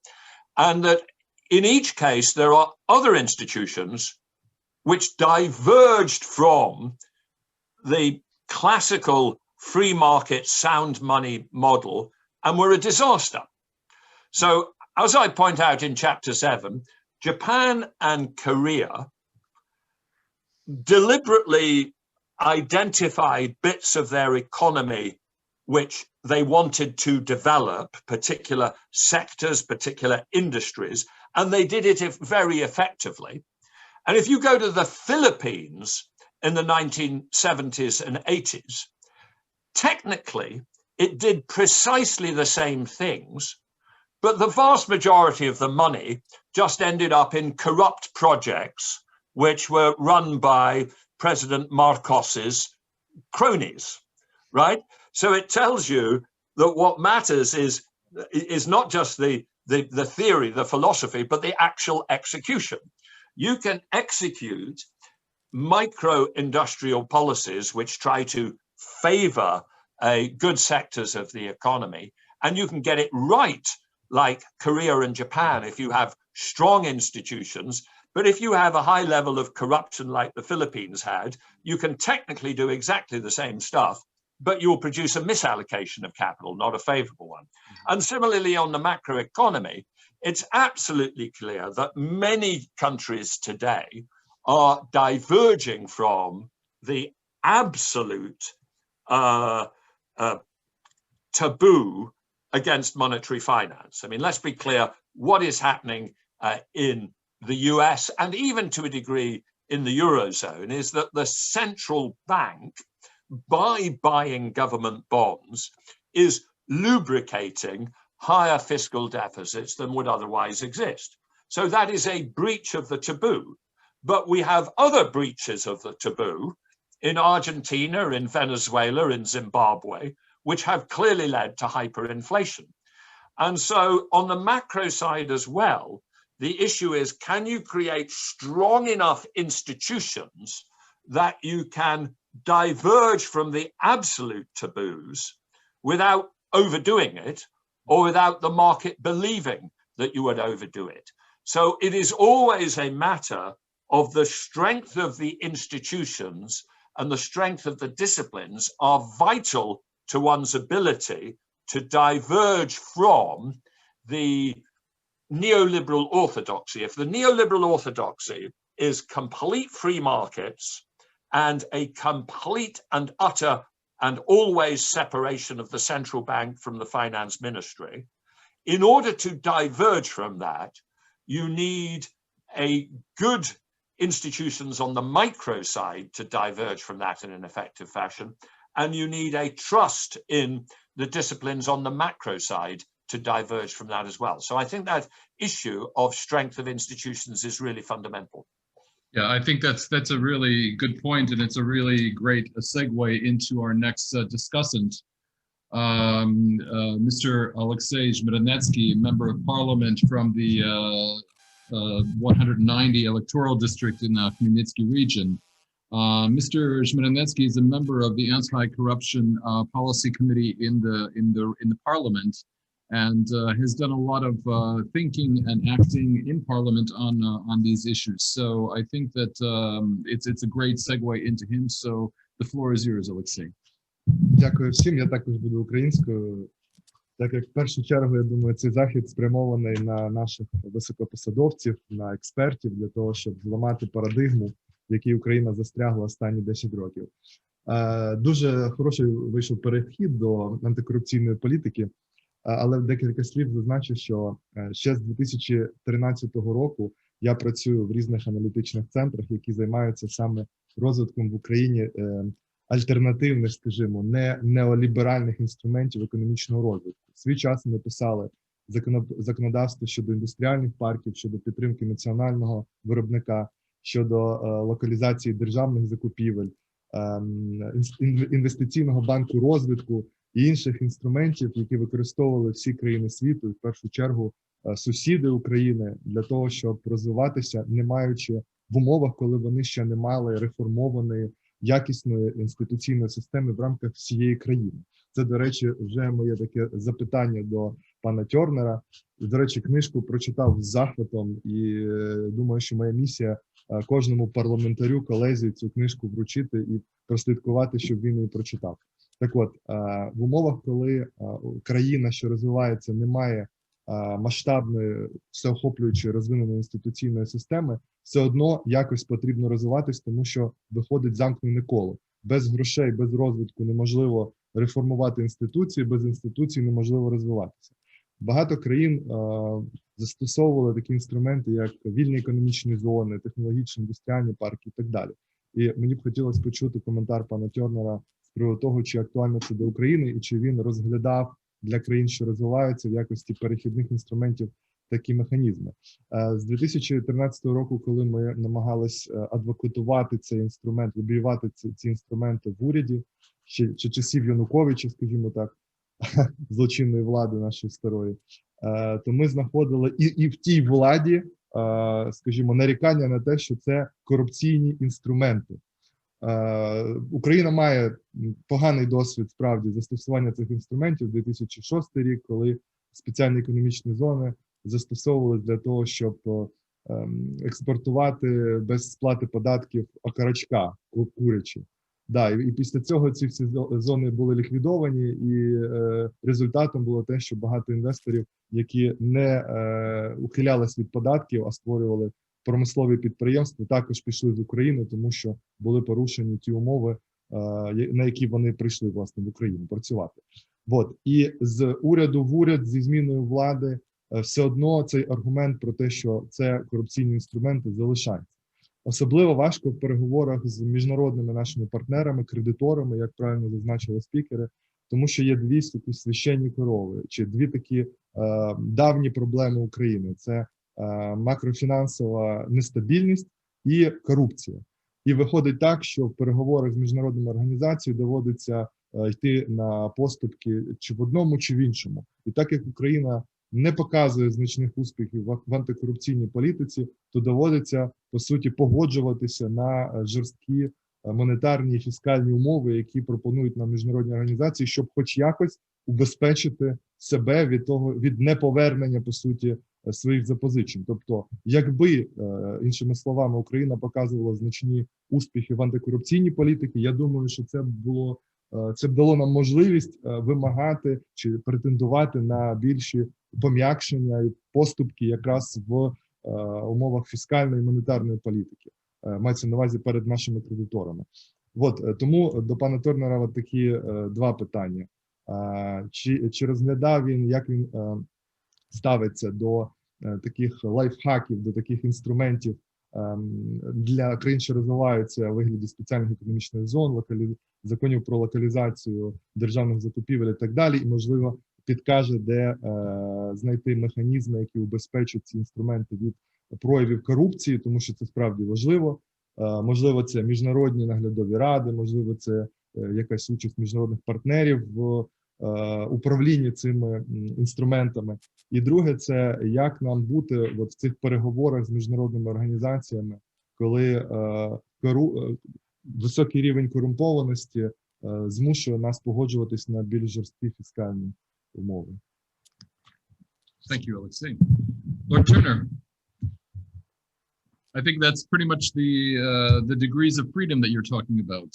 and that in each case there are other institutions which diverged from the classical free market sound money model and were a disaster. So as I point out in chapter 7, Japan and Korea deliberately identified bits of their economy which they wanted to develop, particular sectors, particular industries, and they did it very effectively. And if you go to the Philippines in the 1970s and 80s, technically it did precisely the same things, but the vast majority of the money just ended up in corrupt projects which were run by President Marcos's cronies, right? So it tells you that what matters is not just the theory, the philosophy, but the actual execution. You can execute micro-industrial policies which try to favor good sectors of the economy, and you can get it right, like Korea and Japan, if you have strong institutions. But if you have a high level of corruption like the Philippines had, you can technically do exactly the same stuff, but you'll produce a misallocation of capital, not a favorable one. And similarly, on the macroeconomy, it's absolutely clear that many countries today are diverging from the absolute taboo against monetary finance. I mean, let's be clear, what is happening in the US and even to a degree in the Eurozone is that the central bank, by buying government bonds, is lubricating higher fiscal deficits than would otherwise exist. So that is a breach of the taboo. But we have other breaches of the taboo in Argentina, in Venezuela, in Zimbabwe, which have clearly led to hyperinflation. And so on the macro side as well, the issue is, can you create strong enough institutions that you can diverge from the absolute taboos without overdoing it or without the market believing that you would overdo it? So it is always a matter of the strength of the institutions and the strength of the disciplines are vital to one's ability to diverge from the neoliberal orthodoxy. If the neoliberal orthodoxy is complete free markets and a complete and utter and always separation of the central bank from the finance ministry, in order to diverge from that, you need a good institutions on the micro side to diverge from that in an effective fashion, and you need a trust in the disciplines on the macro side to diverge from that as well. So I think that issue of strength of institutions is really fundamental. Yeah, I think that's a really good point, and it's a really great segue into our next discussant, Mr. Alexei Zhmerenetsky, Member of Parliament from the 190 electoral district in the Khmelnytsky region. Mr. Zhmerenetsky is a member of the Anti-Corruption Policy Committee in the Parliament, and has done a lot of thinking and acting in Parliament on these issues. So I think that it's a great segue into him. So the floor is yours, Alexei. Дякую всім. Я також буду українською. Так як в першу чергу, я думаю, цей захід спрямований на наших високопосадовців, на експертів, для того, щоб зламати парадигму, в якій Україна застрягла останні 10 років. Дуже хороший вийшов перехід до антикорупційної політики, але в декілька слів зазначу, що ще з 2013 року я працюю в різних аналітичних центрах, які займаються саме розвитком в Україні альтернативних, скажімо, не неоліберальних інструментів економічного розвитку. В свій час ми писали законодавство щодо індустріальних парків, щодо підтримки національного виробника, щодо локалізації державних закупівель, інвестиційного банку розвитку і інших інструментів, які використовували всі країни світу, в першу чергу сусіди України, для того, щоб розвиватися, не маючи в умовах, коли вони ще не мали реформованої, якісної інституційної системи в рамках всієї країни. Це, до речі, вже моє таке запитання до пана Тернера. До речі, книжку прочитав з захватом і думаю, що моя місія кожному парламентарю, колезі цю книжку вручити і прослідкувати, щоб він її прочитав. Так от, в умовах, коли країна, що розвивається, не має масштабної, всеохоплюючої, розвиненої інституційної системи, все одно якось потрібно розвиватись, тому що виходить замкнене коло. Без грошей, без розвитку неможливо реформувати інституції, без інституцій неможливо розвиватися. Багато країн застосовували такі інструменти, як вільні економічні зони, технологічні індустріальні парки і так далі. І мені б хотілося почути коментар пана Тернера з приводу того, чи актуально це до України, і чи він розглядав для країн, що розвиваються, в якості перехідних інструментів такі механізми. З 2013 року, коли ми намагались адвокатувати цей інструмент, лобіювати ці інструменти в уряді, ще часів Януковича, скажімо так, злочинної влади нашої старої, то ми знаходили і в тій владі, скажімо, нарікання на те, що це корупційні інструменти. Україна має поганий досвід, справді, застосування цих інструментів. 2006 рік, коли спеціальні економічні зони застосовували для того, щоб експортувати без сплати податків окорочка курячі. Да, і після цього ці всі зони були ліквідовані, і результатом було те, що багато інвесторів, які не ухилялись від податків, а створювали промислові підприємства, також пішли з України, тому що були порушені ті умови, на які вони прийшли, власне, в Україну працювати. От. І з уряду в уряд, зі зміною влади, все одно цей аргумент про те, що це корупційні інструменти, залишається. Особливо важко в переговорах з міжнародними нашими партнерами, кредиторами, як правильно зазначили спікери, тому що є дві такі священні корови, чи дві такі давні проблеми України. Це макрофінансова нестабільність і корупція. І виходить так, що в переговорах з міжнародними організаціями доводиться йти на поступки чи в одному, чи в іншому. І так як Україна не показує значних успіхів в антикорупційній політиці, то доводиться, по суті, погоджуватися на жорсткі монетарні і фіскальні умови, які пропонують нам міжнародні організації, щоб хоч якось убезпечити себе від неповернення, по суті, своїх запозичень. Тобто, якби, іншими словами, Україна показувала значні успіхи в антикорупційній політиці, я думаю, що це б дало нам можливість вимагати чи претендувати на більші пом'якшення і поступки якраз в умовах фіскальної і монетарної політики. Мається на увазі перед нашими кредиторами. От, тому до пана Тернера такі два питання. Чи розглядав він, як він ставиться до таких лайфхаків, до таких інструментів для країн, що розвиваються у вигляді спеціальних економічних зон, законів про локалізацію державних закупівель і так далі, і, можливо, підкаже, де знайти механізми, які убезпечать ці інструменти від проявів корупції, тому що це справді важливо. Можливо, це міжнародні наглядові ради, можливо, це якась участь міжнародних партнерів в управлінні цими інструментами. І друге, це як нам бути от в цих переговорах з міжнародними організаціями, коли високий рівень корумпованості змушує нас погоджуватись на більш жорсткі фіскальні умови. Thank you, Alexei. Lord Turner, I think that's pretty much the degrees of freedom that you're talking about.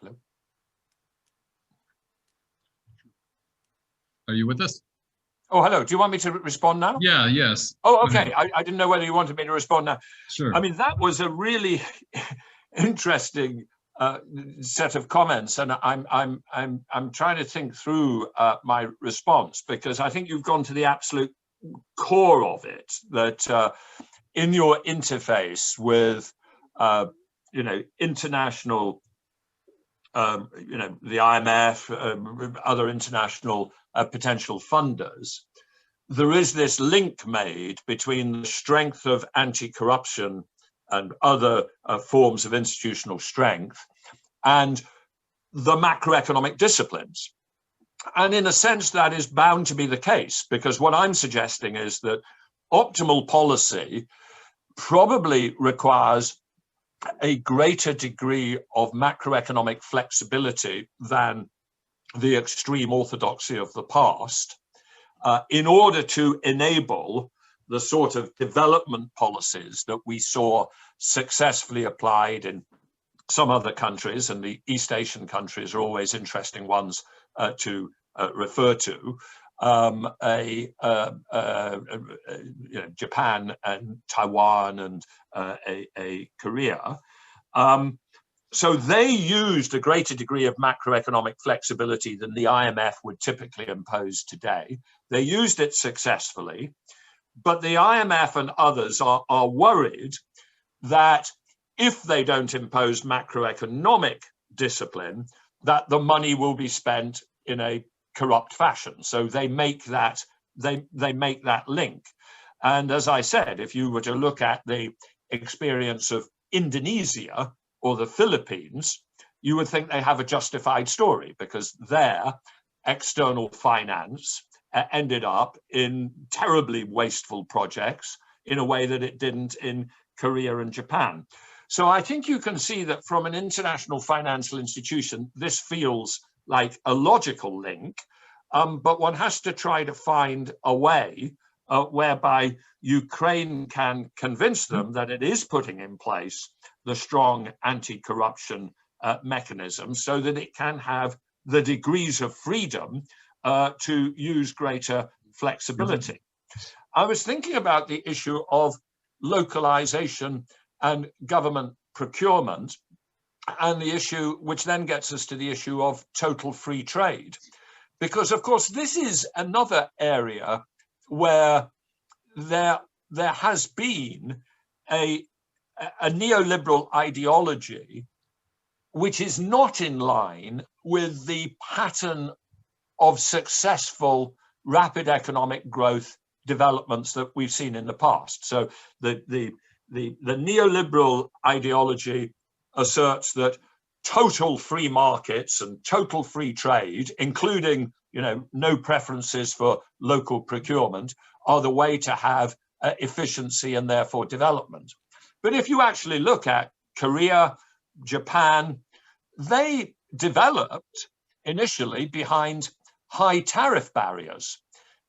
Hello. Are you with us? Oh, hello. Do you want me to respond now? Yeah, yes. Oh, okay. I didn't know whether you wanted me to respond now. Sure. I mean, that was a really interesting set of comments, and I'm trying to think through my response, because I think you've gone to the absolute core of it. That in your interface with international, the IMF, other international potential funders, there is this link made between the strength of anti-corruption and other forms of institutional strength and the macroeconomic disciplines. And in a sense, that is bound to be the case, because what I'm suggesting is that optimal policy probably requires a greater degree of macroeconomic flexibility than the extreme orthodoxy of the past, in order to enable the sort of development policies that we saw successfully applied in some other countries, and the East Asian countries are always interesting ones to refer to, Japan and Taiwan and Korea. So they used a greater degree of macroeconomic flexibility than the IMF would typically impose today. They used it successfully, but the IMF and others are worried that if they don't impose macroeconomic discipline, that the money will be spent in a corrupt fashion. So they make that link. And as I said, if you were to look at the experience of Indonesia or the Philippines, you would think they have a justified story, because their external finance ended up in terribly wasteful projects in a way that it didn't in Korea and Japan. So I think you can see that from an international financial institution, this feels like a logical link, but one has to try to find a way whereby Ukraine can convince them that it is putting in place the strong anti-corruption mechanism, so that it can have the degrees of freedom to use greater flexibility. I was thinking about the issue of localization and government procurement, and the issue, which then gets us to the issue of total free trade. Because, of course, this is another area where there has been a neoliberal ideology which is not in line with the pattern of successful rapid economic growth developments that we've seen in the past. So the neoliberal ideology asserts that total free markets and total free trade, including no preferences for local procurement, are the way to have efficiency and therefore development. But if you actually look at Korea, Japan, they developed initially behind high tariff barriers.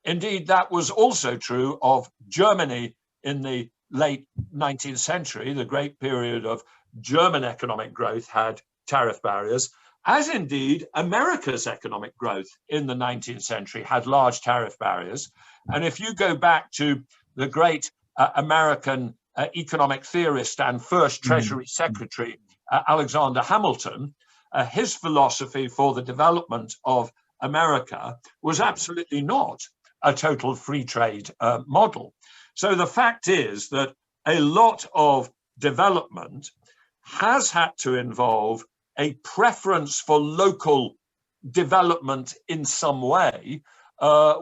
Indeed, that was also true of Germany in the late 19th century. The great period of German economic growth had tariff barriers, as indeed America's economic growth in the 19th century had large tariff barriers. And if you go back to the great American economic theorist and first Treasury Secretary, Alexander Hamilton, his philosophy for the development of America was absolutely not a total free trade model. So the fact is that a lot of development has had to involve a preference for local development in some way,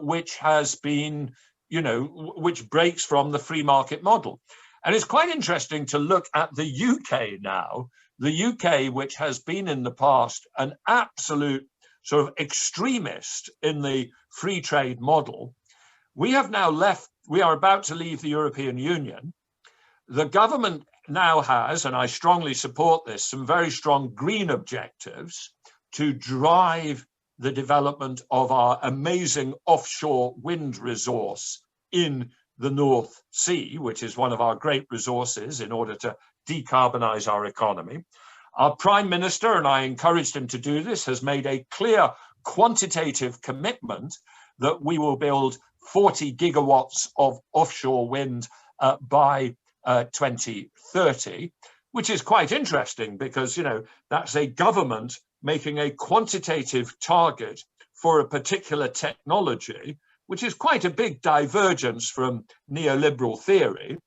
which has been, which breaks from the free market model. And it's quite interesting to look at the UK now, the UK, which has been in the past an absolute sort of extremist in the free trade model. We have now left, we are about to leave the European Union. The government now has, and I strongly support this, some very strong green objectives to drive the development of our amazing offshore wind resource in the North Sea, which is one of our great resources in order to decarbonize our economy. Our Prime Minister, and I encouraged him to do this, has made a clear quantitative commitment that we will build 40 gigawatts of offshore wind by 2030, which is quite interesting because, you know, that's a government making a quantitative target for a particular technology, which is quite a big divergence from neoliberal theory.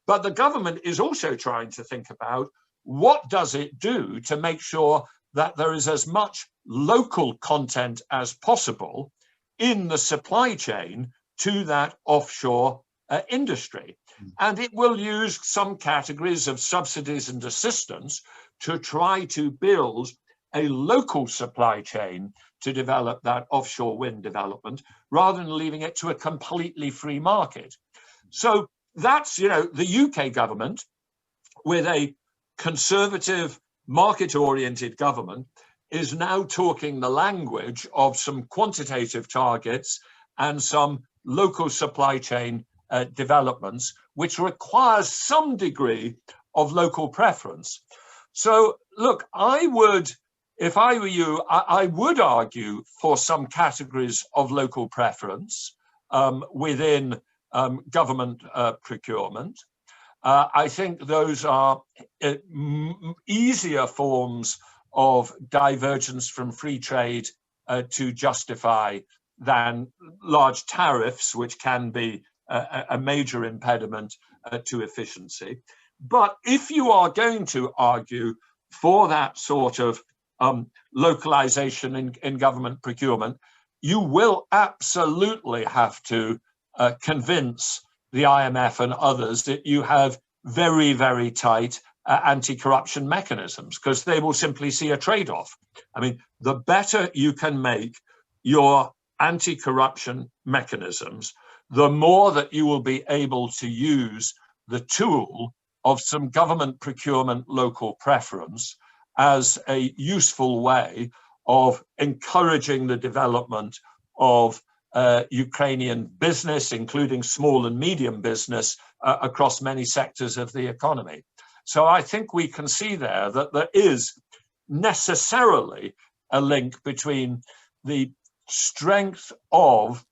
But the government is also trying to think about what does it do to make sure that there is as much local content as possible in the supply chain to that offshore industry. And it will use some categories of subsidies and assistance to try to build a local supply chain to develop that offshore wind development rather than leaving it to a completely free market. So that's, you know, the UK government with a conservative, market-oriented government is now talking the language of some quantitative targets and some local supply chain developments, which requires some degree of local preference. So look, I would, if I were you, I would argue for some categories of local preference within government procurement. I think those are easier forms of divergence from free trade to justify than large tariffs, which can be a major impediment to efficiency. But if you are going to argue for that sort of localization in government procurement, you will absolutely have to convince the IMF and others that you have very, very tight anti-corruption mechanisms, because they will simply see a trade-off. I mean, the better you can make your anti-corruption mechanisms, the more that you will be able to use the tool of some government procurement local preference as a useful way of encouraging the development of Ukrainian business, including small and medium business, across many sectors of the economy. So I think we can see there that there is necessarily a link between the strength of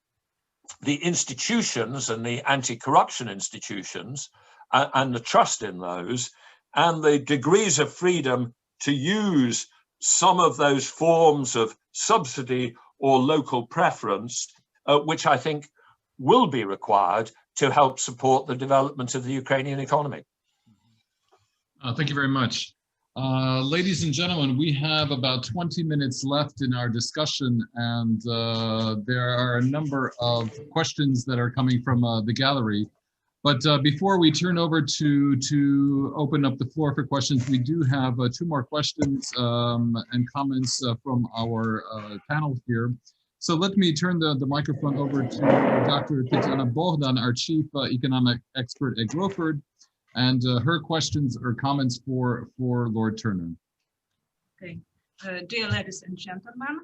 the institutions and the anti-corruption institutions and the trust in those, and the degrees of freedom to use some of those forms of subsidy or local preference, which I think will be required to help support the development of the Ukrainian economy. Thank you very much. Ladies and gentlemen, we have about 20 minutes left in our discussion, and there are a number of questions that are coming from the gallery. But before we turn over to open up the floor for questions, we do have two more questions and comments from our panel here. So let me turn the microphone over to Dr. Tatiana Bogdan, our chief economic expert at Growford, and her questions or comments for Lord Turner. Okay, dear ladies and gentlemen,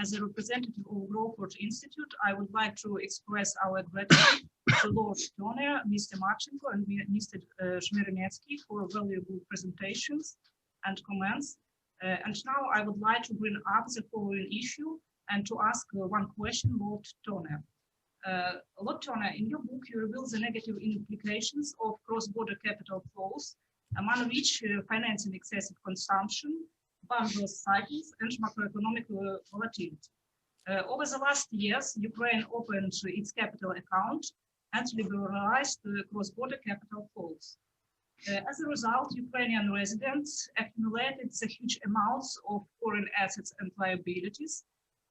as a representative of Growford Institute, I would like to express our gratitude to Lord Turner, Mr. Marchenko, and Mr. Shmeremetsky for valuable presentations and comments. And now I would like to bring up the following issue and to ask one question, Lord Turner. Lord Turner, in your book, you reveal the negative implications of cross-border capital flows, among which financing excessive consumption, boundless cycles, and macroeconomic volatility. Over the last years, Ukraine opened its capital account and liberalized cross-border capital flows. As a result, Ukrainian residents accumulated the huge amounts of foreign assets and liabilities,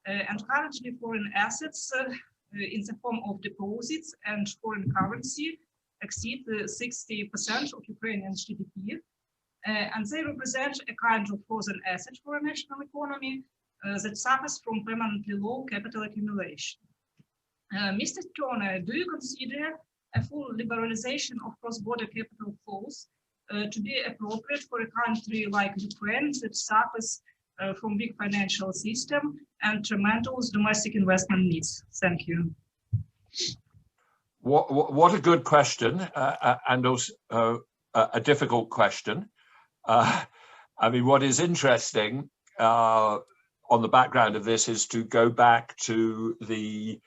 and currently foreign assets in the form of deposits and foreign currency exceed 60% of Ukrainian GDP, and they represent a kind of frozen asset for a national economy that suffers from permanently low capital accumulation. Mr. Turner, do you consider a full liberalization of cross-border capital flows to be appropriate for a country like Ukraine that suffers from weak financial system and tremendous domestic investment needs? Thank you. What a good question, and also a difficult question. I mean, what is interesting on the background of this is to go back to the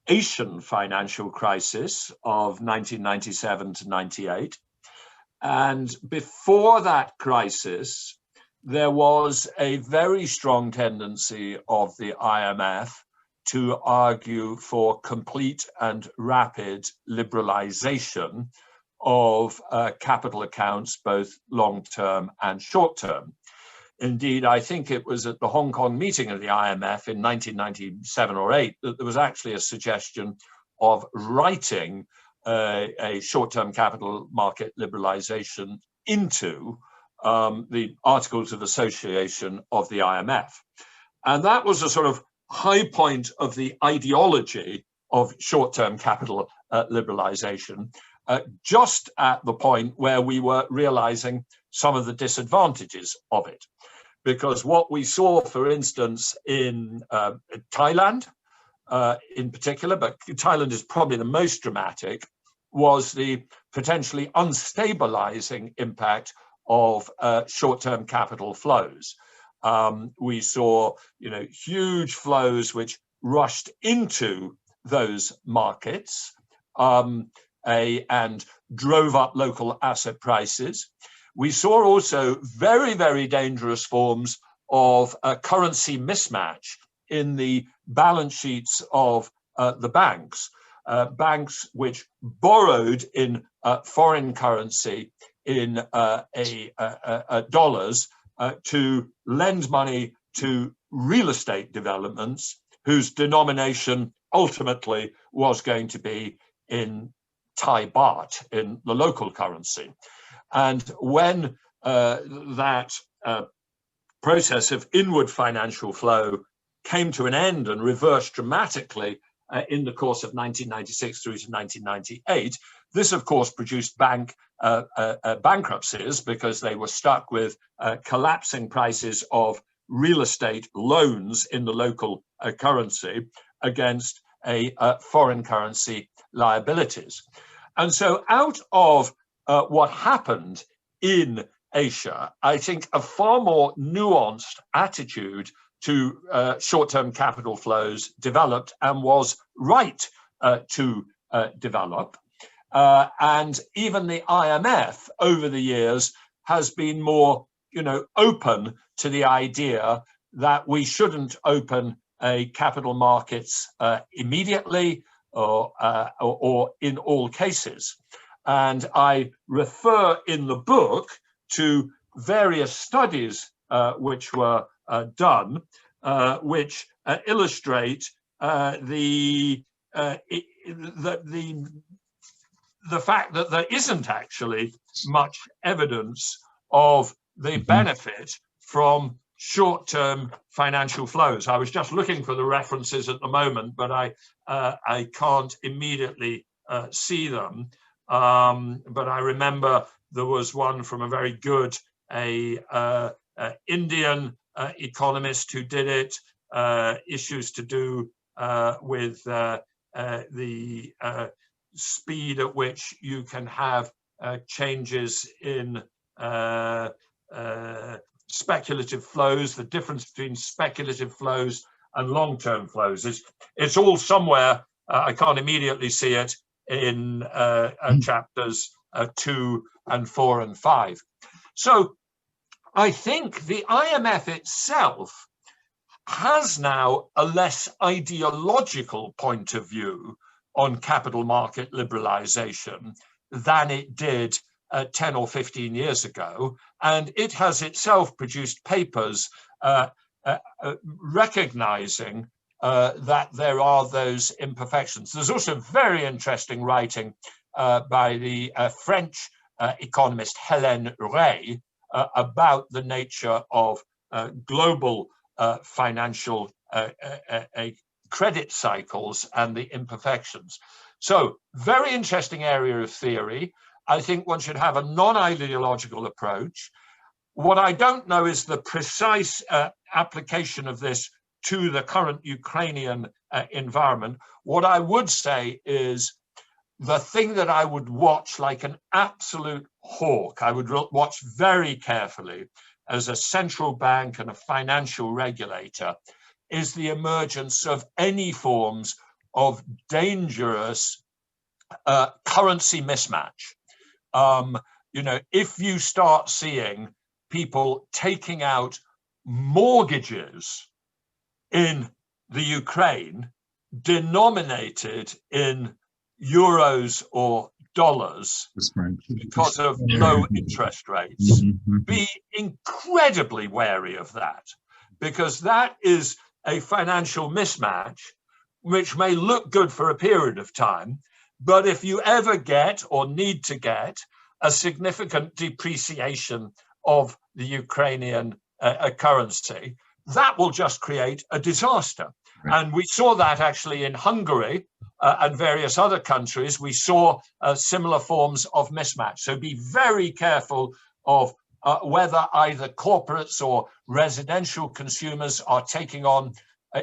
Asian financial crisis of 1997 to 98. And before that crisis, there was a very strong tendency of the IMF to argue for complete and rapid liberalization of capital accounts, both long-term and short-term. Indeed, I think it was at the Hong Kong meeting of the IMF in 1997 or 8 that there was actually a suggestion of writing a short-term capital market liberalization into the Articles of Association of the IMF. And that was a sort of high point of the ideology of short-term capital liberalization, just at the point where we were realizing some of the disadvantages of it. Because what we saw, for instance, in Thailand in particular, but Thailand is probably the most dramatic, was the potentially unstabilizing impact of short-term capital flows. We saw, huge flows which rushed into those markets and drove up local asset prices. We saw also very, very dangerous forms of currency mismatch in the balance sheets of the banks. Banks which borrowed in foreign currency in dollars to lend money to real estate developments whose denomination ultimately was going to be in Thai baht, in the local currency. And when that process of inward financial flow came to an end and reversed dramatically in the course of 1996 through to 1998, this of course produced bankruptcies because they were stuck with collapsing prices of real estate loans in the local currency against foreign currency liabilities. And so out of what happened in Asia, I think a far more nuanced attitude to short-term capital flows developed and was right to develop. And even the IMF over the years has been more, open to the idea that we shouldn't open capital markets immediately or in all cases. And I refer in the book to various studies which were done, which illustrate the fact that there isn't actually much evidence of the benefit from short-term financial flows. I was just looking for the references at the moment, but I can't immediately see them. But I remember there was one from a very good Indian economist who did it, issues to do with the speed at which you can have changes in speculative flows, the difference between speculative flows and long-term flows. It's all somewhere, I can't immediately see it, in chapters 2 and 4 and 5. So I think the IMF itself has now a less ideological point of view on capital market liberalization than it did 10 or 15 years ago. And it has itself produced papers recognizing that there are those imperfections. There's also very interesting writing by the French economist Hélène Rey about the nature of global financial credit cycles and the imperfections. So very interesting area of theory. I think one should have a non-ideological approach. What I don't know is the precise application of this to the current Ukrainian environment. What I would say is the thing that I would watch like an absolute hawk, I would watch very carefully as a central bank and a financial regulator, is the emergence of any forms of dangerous currency mismatch. You know, if you start seeing people taking out mortgages in the Ukraine denominated in euros or dollars because of low interest rates, be incredibly wary of that, because that is a financial mismatch which may look good for a period of time, but if you ever get or need to get a significant depreciation of the Ukrainian currency, that will just create a disaster. Right. And we saw that actually in Hungary and various other countries. We saw similar forms of mismatch. So be very careful of whether either corporates or residential consumers are taking on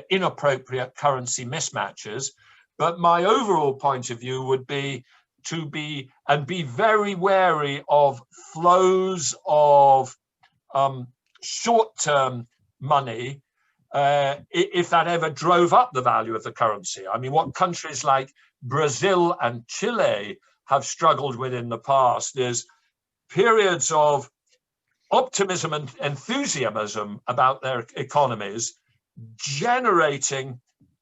inappropriate currency mismatches. But my overall point of view would be to be very wary of flows of short-term money if that ever drove up the value of the currency. I mean, what countries like Brazil and Chile have struggled with in the past is periods of optimism and enthusiasm about their economies generating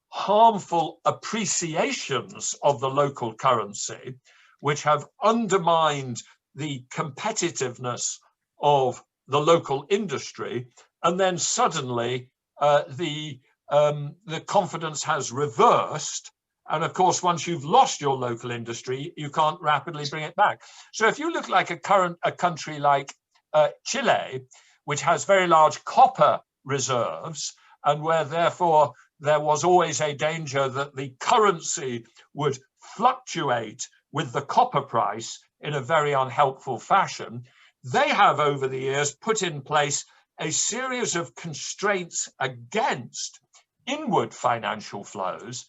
harmful appreciations of the local currency, which have undermined the competitiveness of the local industry, and then suddenly the confidence has reversed. And of course, once you've lost your local industry, you can't rapidly bring it back. So if you look like a country like Chile, which has very large copper reserves, and where therefore there was always a danger that the currency would fluctuate with the copper price in a very unhelpful fashion, they have over the years put in place a series of constraints against inward financial flows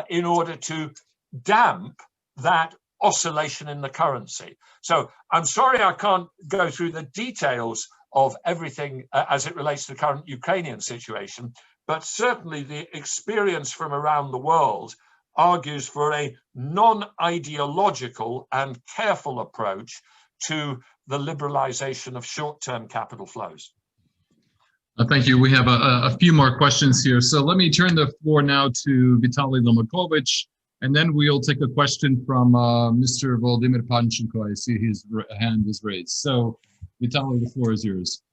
in order to damp that oscillation in the currency. So I'm sorry I can't go through the details of everything as it relates to the current Ukrainian situation, but certainly the experience from around the world argues for a non-ideological and careful approach to the liberalization of short-term capital flows. Thank you. We have a few more questions here. So let me turn the floor now to Vitaly Lomokovic, and then we'll take a question from Mr. Volodymyr Panchenko. I see his hand is raised. So Vitaly, the floor is yours.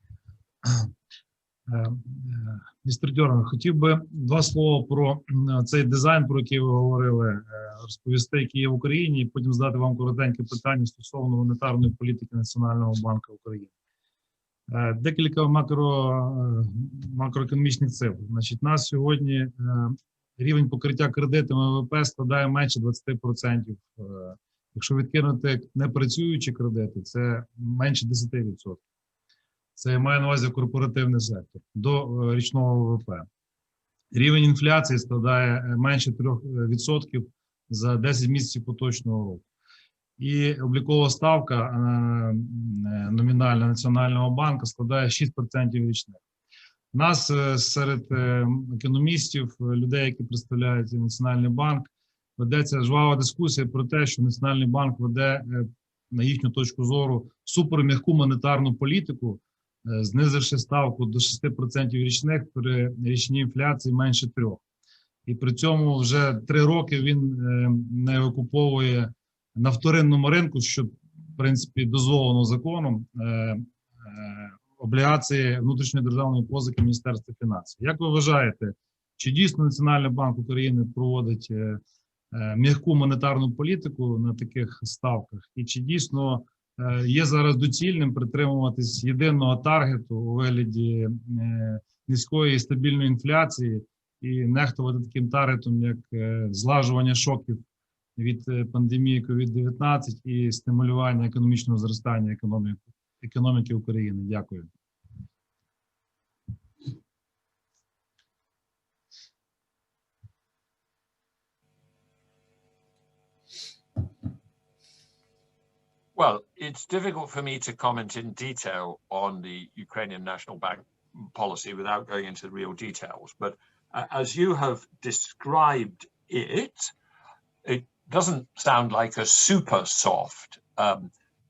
Містер Тернер, хотів би два слова про цей дизайн, про який ви говорили, розповісти, який є в Україні, і потім задати вам коротеньке питання стосовно монетарної політики Національного банку України. Декілька макроекономічних цифр. Значить, у нас сьогодні рівень покриття кредитами ВВП складає менше 20%. Якщо відкинути непрацюючі кредити, це менше 10%. Це має на увазі корпоративний сектор до річного ВВП. Рівень інфляції складає менше 3% за 10 місяців поточного року. І облікова ставка номінальна Національного банку складає 6% річних. У нас серед економістів, людей, які представляють Національний банк, ведеться жвава дискусія про те, що Національний банк веде, на їхню точку зору, суперм'яку монетарну політику, знизивши ставку до 6% річних при річній інфляції менше 3%. І при цьому вже 3 роки він не викуповує на вторинному ринку, що, в принципі, дозволено законом, облігації внутрішньої державної позики Міністерства фінансів. Як ви вважаєте, чи дійсно Національний банк України проводить м'яку монетарну політику на таких ставках? І чи дійсно є зараз доцільним притримуватись єдиного таргету у вигляді низької і стабільної інфляції і нехтувати таким таргетом, як злажування шоків від пандемії COVID-19 і стимулювання економічного зростання економіки України. Дякую. Well, it's difficult for me to comment in detail on the Ukrainian National Bank policy without going into the real details. But as you have described it, it doesn't sound like a super soft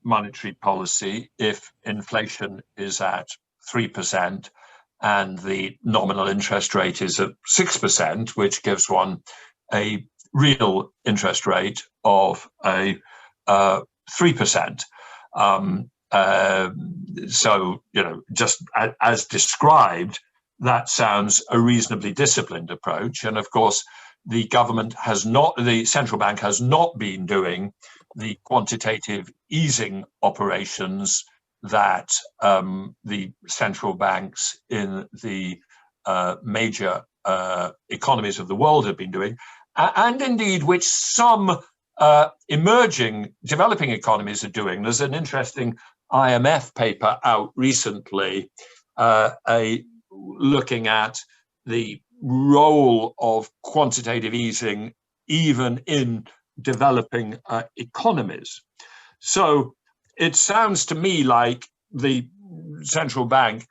monetary policy if inflation is at 3% and the nominal interest rate is at 6%, which gives one a real interest rate of a 3%. So, you know, just as described, that sounds a reasonably disciplined approach. And of course, the government has not, the central bank has not been doing the quantitative easing operations that the central banks in the major economies of the world have been doing, and indeed which some emerging developing economies are doing. There's an interesting IMF paper out recently looking at the role of quantitative easing even in developing economies. So it sounds to me like the central bank,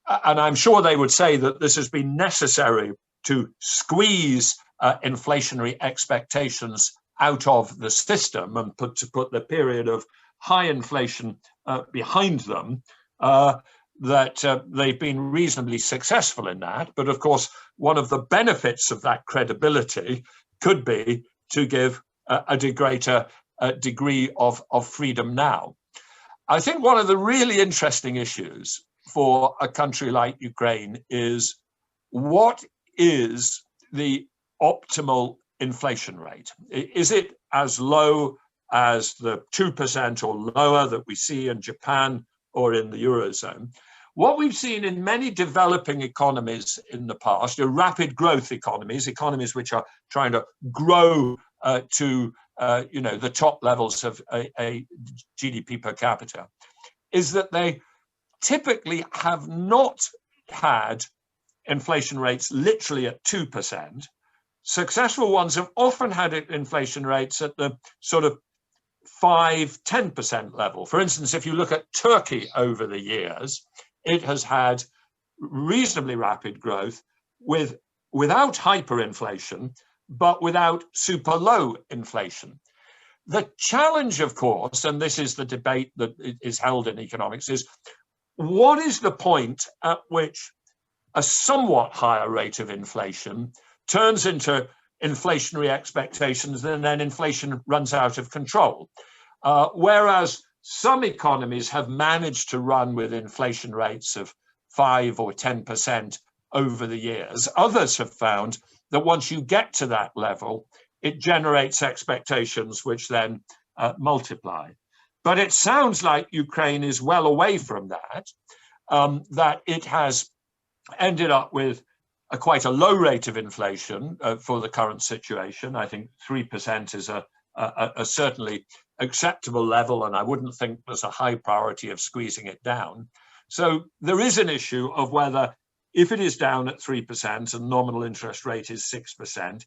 and I'm sure they would say that this has been necessary to squeeze inflationary expectations out of the system and to put the period of high inflation behind them, that they've been reasonably successful in that. But of course, one of the benefits of that credibility could be to give a greater degree of freedom now. I think one of the really interesting issues for a country like Ukraine is, what is the optimal inflation rate? Is it as low as the 2% or lower that we see in Japan or in the Eurozone? What we've seen in many developing economies in the past, rapid growth economies, economies which are trying to grow to the top levels of a GDP per capita, is that they typically have not had inflation rates literally at 2%. Successful ones have often had inflation rates at the sort of 5–10% level. For instance, if you look at Turkey over the years, it has had reasonably rapid growth without hyperinflation, but without super low inflation. The challenge, of course, and this is the debate that is held in economics, is what is the point at which a somewhat higher rate of inflation turns into inflationary expectations, and then inflation runs out of control. Whereas some economies have managed to run with inflation rates of 5 or 10% over the years, others have found that once you get to that level, it generates expectations which then multiply. But it sounds like Ukraine is well away from that, that it has ended up with quite a low rate of inflation for the current situation. I think 3% is a certainly acceptable level, and I wouldn't think there's a high priority of squeezing it down. So there is an issue of whether, if it is down at 3% and nominal interest rate is 6%,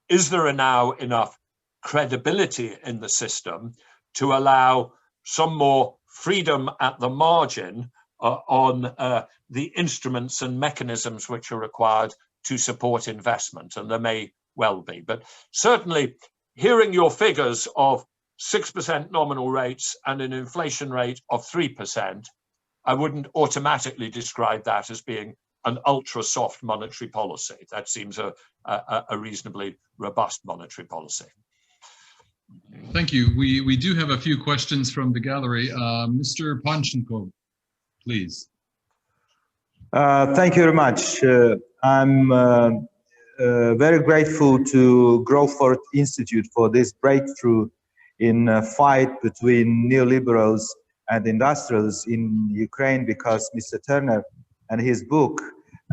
is there now enough credibility in the system to allow some more freedom at the margin on the instruments and mechanisms which are required to support investment? And there may well be. But certainly, hearing your figures of 6% nominal rates and an inflation rate of 3%, I wouldn't automatically describe that as being an ultra soft monetary policy. That seems a reasonably robust monetary policy. Thank you. We do have a few questions from the gallery. Mr. Panchenko, please. Thank you very much. I'm very grateful to Growford Institute for this breakthrough in a fight between neoliberals and industrials in Ukraine, because Mr. Turner and his book,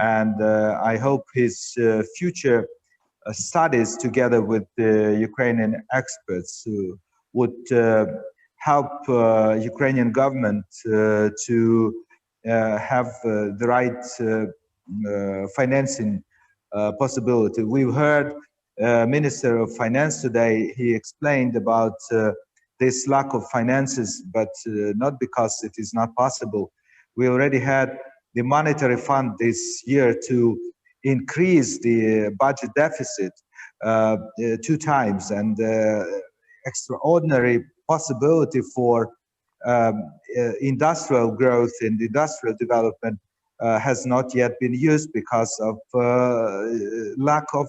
and I hope his future studies together with the Ukrainian experts who would help Ukrainian government to have the right financing possibility. We've heard Minister of Finance today. He explained about this lack of finances, but not because it is not possible. We already had the monetary fund this year to increase the budget deficit 2 times, and extraordinary possibility for industrial growth and industrial development has not yet been used because of lack of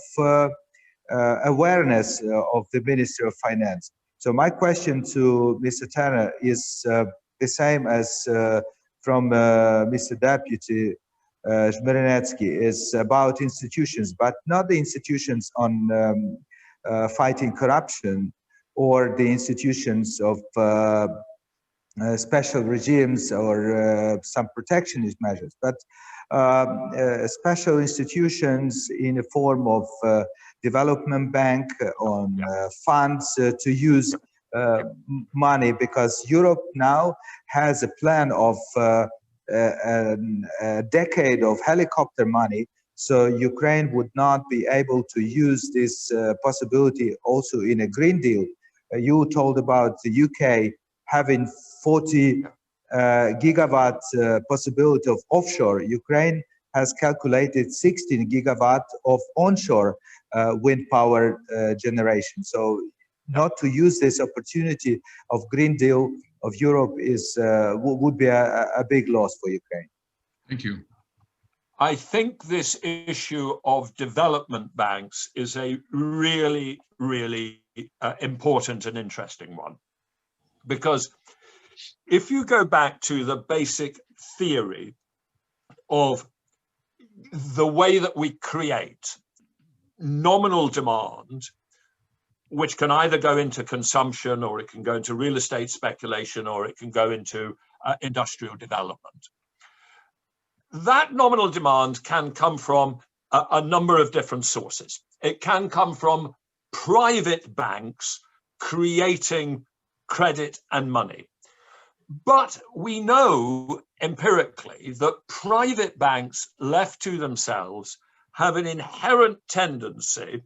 awareness of the Ministry of Finance. So my question to Mr. Terner is the same as from Mr. Deputy Żmiranecki, is about institutions, but not the institutions on fighting corruption or the institutions of special regimes or some protectionist measures, but special institutions in the form of development bank on funds to use money, because Europe now has a plan of a decade of helicopter money, so Ukraine would not be able to use this possibility also in a Green Deal. You told about the UK having 40 gigawatt possibility of offshore. Ukraine has calculated 16 gigawatt of onshore wind power generation. So not to use this opportunity of Green Deal of Europe is would be a big loss for Ukraine. Thank you. I think this issue of development banks is a really, really important and interesting one. Because if you go back to the basic theory of the way that we create nominal demand, which can either go into consumption, or it can go into real estate speculation, or it can go into industrial development. That nominal demand can come from a number of different sources. It can come from private banks creating credit and money. But we know empirically that private banks left to themselves have an inherent tendency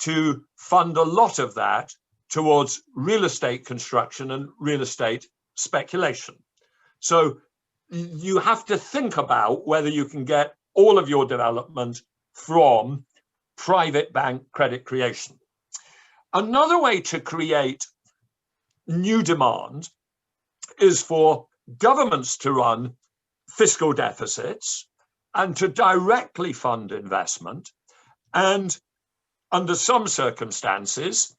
to fund a lot of that towards real estate construction and real estate speculation. So you have to think about whether you can get all of your development from private bank credit creation. Another way to create new demand is for governments to run fiscal deficits and to directly fund investment. And under some circumstances,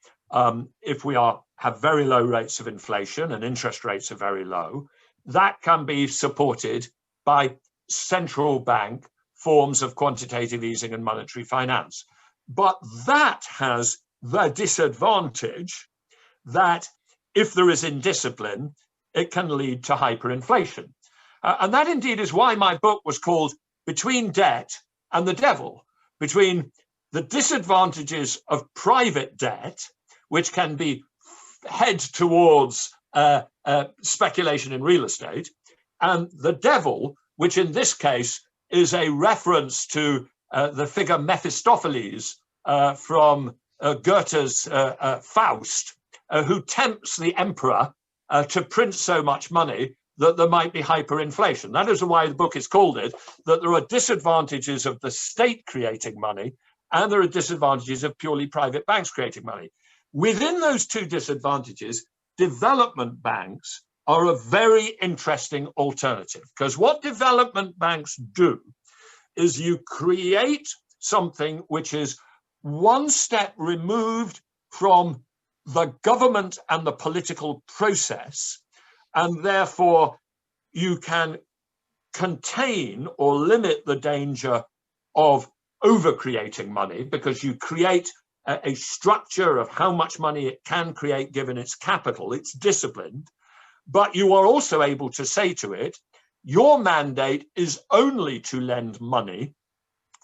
if we have very low rates of inflation and interest rates are very low, that can be supported by central bank forms of quantitative easing and monetary finance. But that has the disadvantage that if there is indiscipline, it can lead to hyperinflation. And that indeed is why my book was called Between Debt and the Devil, between the disadvantages of private debt, which can be head towards speculation in real estate, and the devil, which in this case is a reference to the figure Mephistopheles from Goethe's Faust, who tempts the emperor to print so much money that there might be hyperinflation. That is why the book is called it, that there are disadvantages of the state creating money and there are disadvantages of purely private banks creating money. Within those two disadvantages, development banks are a very interesting alternative, because what development banks do is you create something which is one step removed from the government and the political process, and therefore you can contain or limit the danger of over-creating money, because you create a structure of how much money it can create given its capital. It's disciplined, but you are also able to say to it, your mandate is only to lend money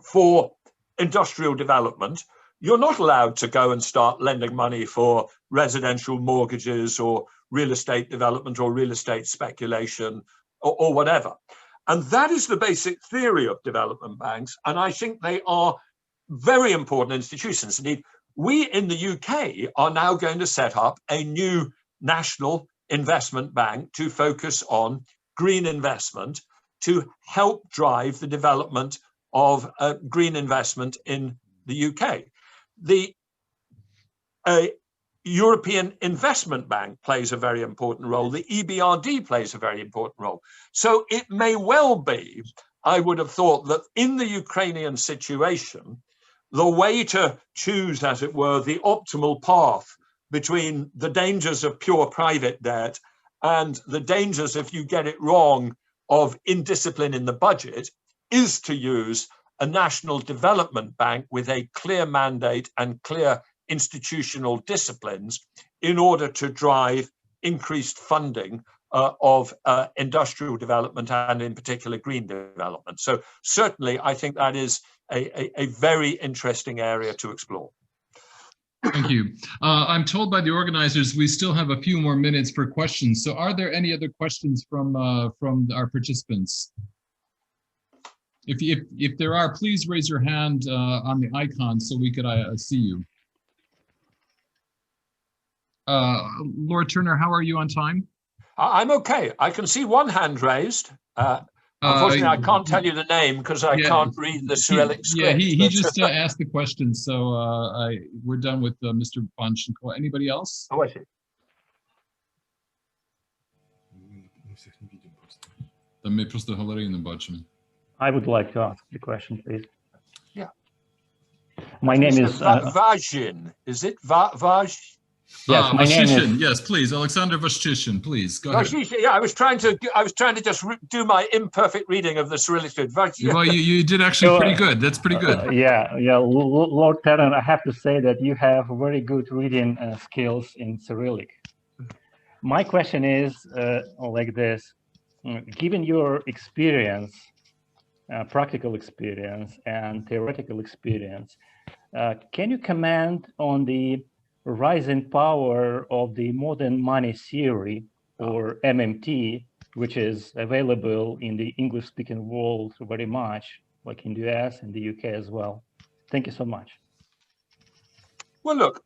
for industrial development, you're not allowed to go and start lending money for residential mortgages or real estate development or real estate speculation or whatever. And that is the basic theory of development banks. And I think they are very important institutions. Indeed, we in the UK are now going to set up a new national investment bank to focus on green investment to help drive the development of green investment in the UK. The European Investment Bank plays a very important role. The EBRD plays a very important role. So it may well be, I would have thought, that in the Ukrainian situation, the way to choose, as it were, the optimal path between the dangers of pure private debt and the dangers, if you get it wrong, of indiscipline in the budget is to use a national development bank with a clear mandate and clear institutional disciplines in order to drive increased funding of industrial development and in particular green development. So certainly I think that is a very interesting area to explore. Thank you. I'm told by the organizers we still have a few more minutes for questions. So are there any other questions from our participants? If there are, please raise your hand on the icon so we could see you. Lord Turner, how are you on time? I'm okay. I can see one hand raised. Unfortunately, I can't tell you the name because I can't read the Cyrillic script. Yeah, he just asked the question, so we're done with Mr. Bonchenko. Anybody else? Oh, I see. I would like to ask the question, please. Yeah. My name is Vazhin. Is it Vaj? Yes, my name is. Yes, please, Alexander Vashishin, please go ahead. Yeah, I was trying to just do my imperfect reading of the Cyrillic script. Well, you did actually pretty good. That's pretty good. Yeah, Lord Terran, I have to say that you have very good reading skills in Cyrillic. My question is like this: given your experience, practical experience and theoretical experience, can you comment on the rising power of the modern money theory, or MMT, which is available in the English-speaking world very much, like in the US and the UK as well? Thank you so much. Well, look,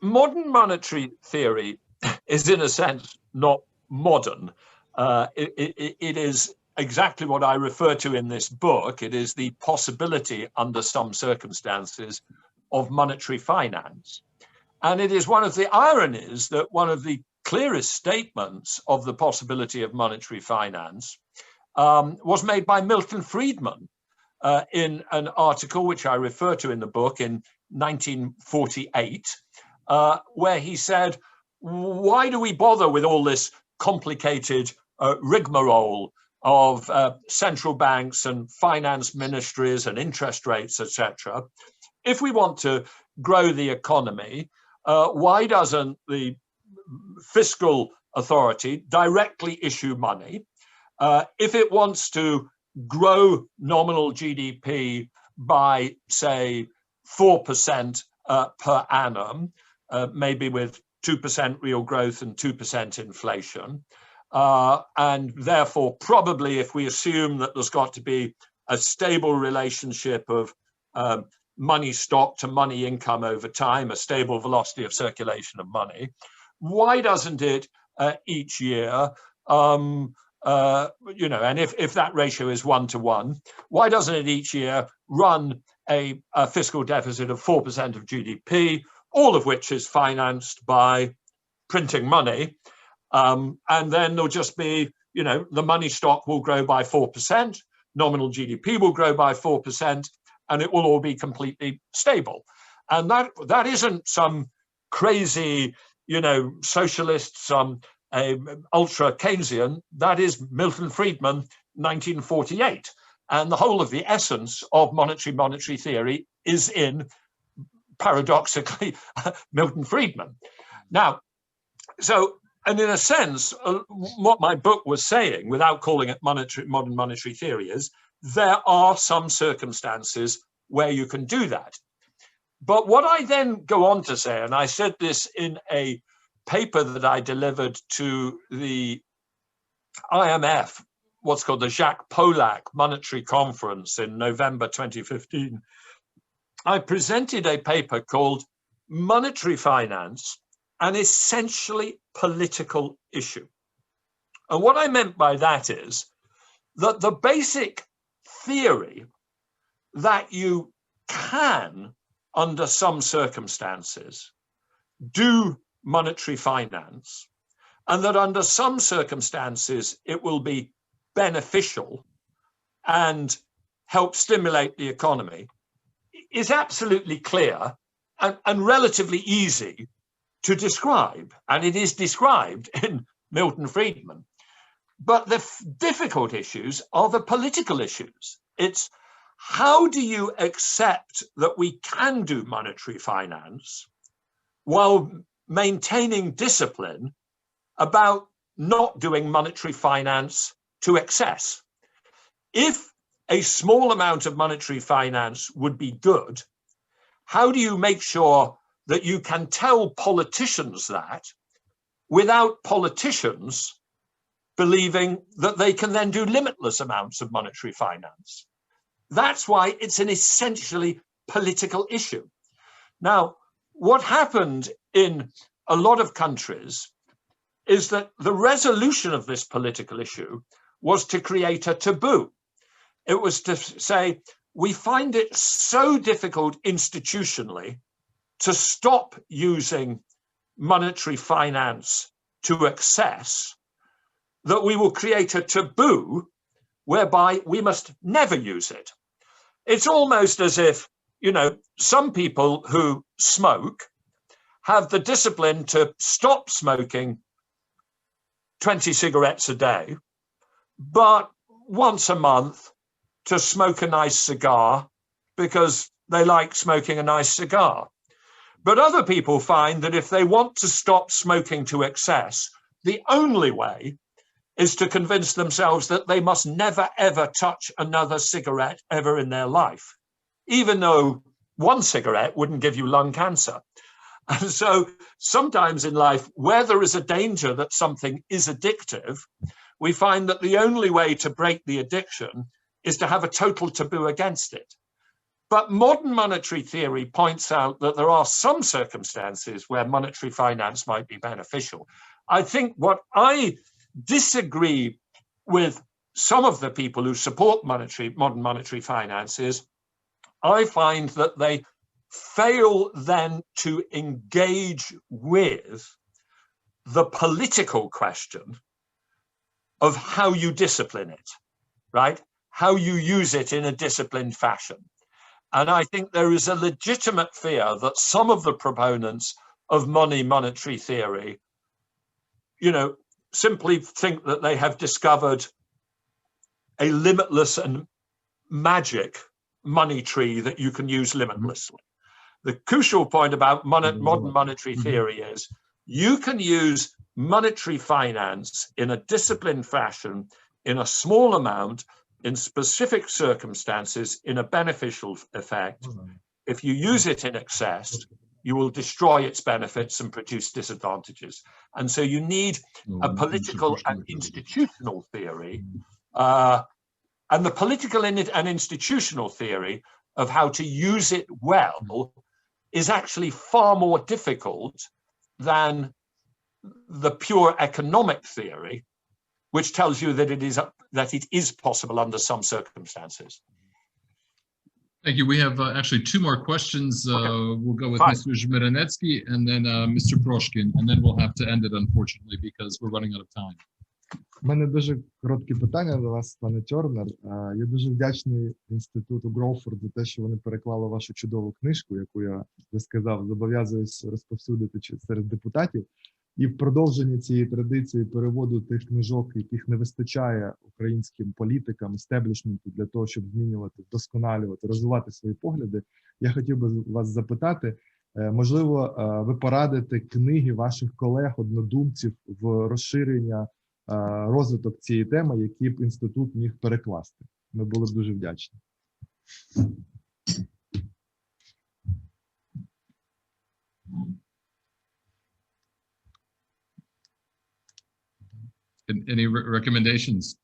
modern monetary theory is in a sense not modern. It is exactly what I refer to in this book. It is the possibility under some circumstances of monetary finance. And it is one of the ironies that one of the clearest statements of the possibility of monetary finance was made by Milton Friedman in an article which I refer to in the book in 1948, where he said, why do we bother with all this complicated rigmarole of central banks and finance ministries and interest rates, etc. If we want to grow the economy, why doesn't the fiscal authority directly issue money? If it wants to grow nominal GDP by, say, 4% per annum, maybe with 2% real growth and 2% inflation, and therefore probably if we assume that there's got to be a stable relationship of money stock to money income over time, a stable velocity of circulation of money, why doesn't it each year, and if that ratio is 1-to-1, why doesn't it each year run a fiscal deficit of 4% of GDP, all of which is financed by printing money, and then there'll just be, the money stock will grow by 4%, nominal GDP will grow by 4%, and it will all be completely stable. And that isn't some crazy, socialist, some ultra Keynesian. That is Milton Friedman, 1948. And the whole of the essence of monetary theory is in, paradoxically, Milton Friedman. Now, and in a sense, what my book was saying, without calling it modern monetary theory, is there are some circumstances where you can do that. But what I then go on to say, and I said this in a paper that I delivered to the IMF, what's called the Jacques Polak Monetary Conference in November 2015, I presented a paper called Monetary Finance, an Essentially Political Issue. And what I meant by that is that the basic theory that you can, under some circumstances, do monetary finance, and that under some circumstances it will be beneficial and help stimulate the economy, is absolutely clear and relatively easy to describe. And it is described in Milton Friedman. But the difficult issues are the political issues. It's how do you accept that we can do monetary finance while maintaining discipline about not doing monetary finance to excess? If a small amount of monetary finance would be good, how do you make sure that you can tell politicians that without politicians believing that they can then do limitless amounts of monetary finance? That's why it's an essentially political issue. Now, what happened in a lot of countries is that the resolution of this political issue was to create a taboo. It was to say, we find it so difficult institutionally to stop using monetary finance to excess that we will create a taboo whereby we must never use it. It's almost as if, you know, some people who smoke have the discipline to stop smoking 20 cigarettes a day, but once a month to smoke a nice cigar because they like smoking a nice cigar. But other people find that if they want to stop smoking to excess, the only way is to convince themselves that they must never, ever touch another cigarette ever in their life, even though one cigarette wouldn't give you lung cancer. And so sometimes in life, where there is a danger that something is addictive, we find that the only way to break the addiction is to have a total taboo against it. But modern monetary theory points out that there are some circumstances where monetary finance might be beneficial. I think what I disagree with some of the people who support modern monetary finance is I find that they fail then to engage with the political question of how you discipline it, right? How you use it in a disciplined fashion. And I think there is a legitimate fear that some of the proponents of monetary theory, you know, simply think that they have discovered a limitless and magic money tree that you can use limitlessly. The crucial point about modern monetary theory is you can use monetary finance in a disciplined fashion, in a small amount, in specific circumstances, in a beneficial effect. If you use it in excess, you will destroy its benefits and produce disadvantages. And so you need a political and institutional theory, and the political and institutional theory of how to use it well is actually far more difficult than the pure economic theory, which tells you that it is possible under some circumstances. Thank you. We have actually two more questions. We'll go with Mr. Żmiranecki and then Mr. Proshkin, and then we'll have to end it, unfortunately, because we're running out of time. У мене дуже короткі питання до вас, пане Тернер. Я дуже вдячний Інституту Growford за те, що вони переклали вашу чудову книжку, яку я вже сказав, зобов'язуюсь розповсюдити серед депутатів. І в продовженні цієї традиції переводу тих книжок, яких не вистачає українським політикам, істеблішменту для того, щоб змінювати, вдосконалювати, розвивати свої погляди, я хотів би вас запитати, можливо, ви порадите книги ваших колег, однодумців в розширення, розвиток цієї теми, які б інститут міг перекласти. Ми були б дуже вдячні. Any recommendations?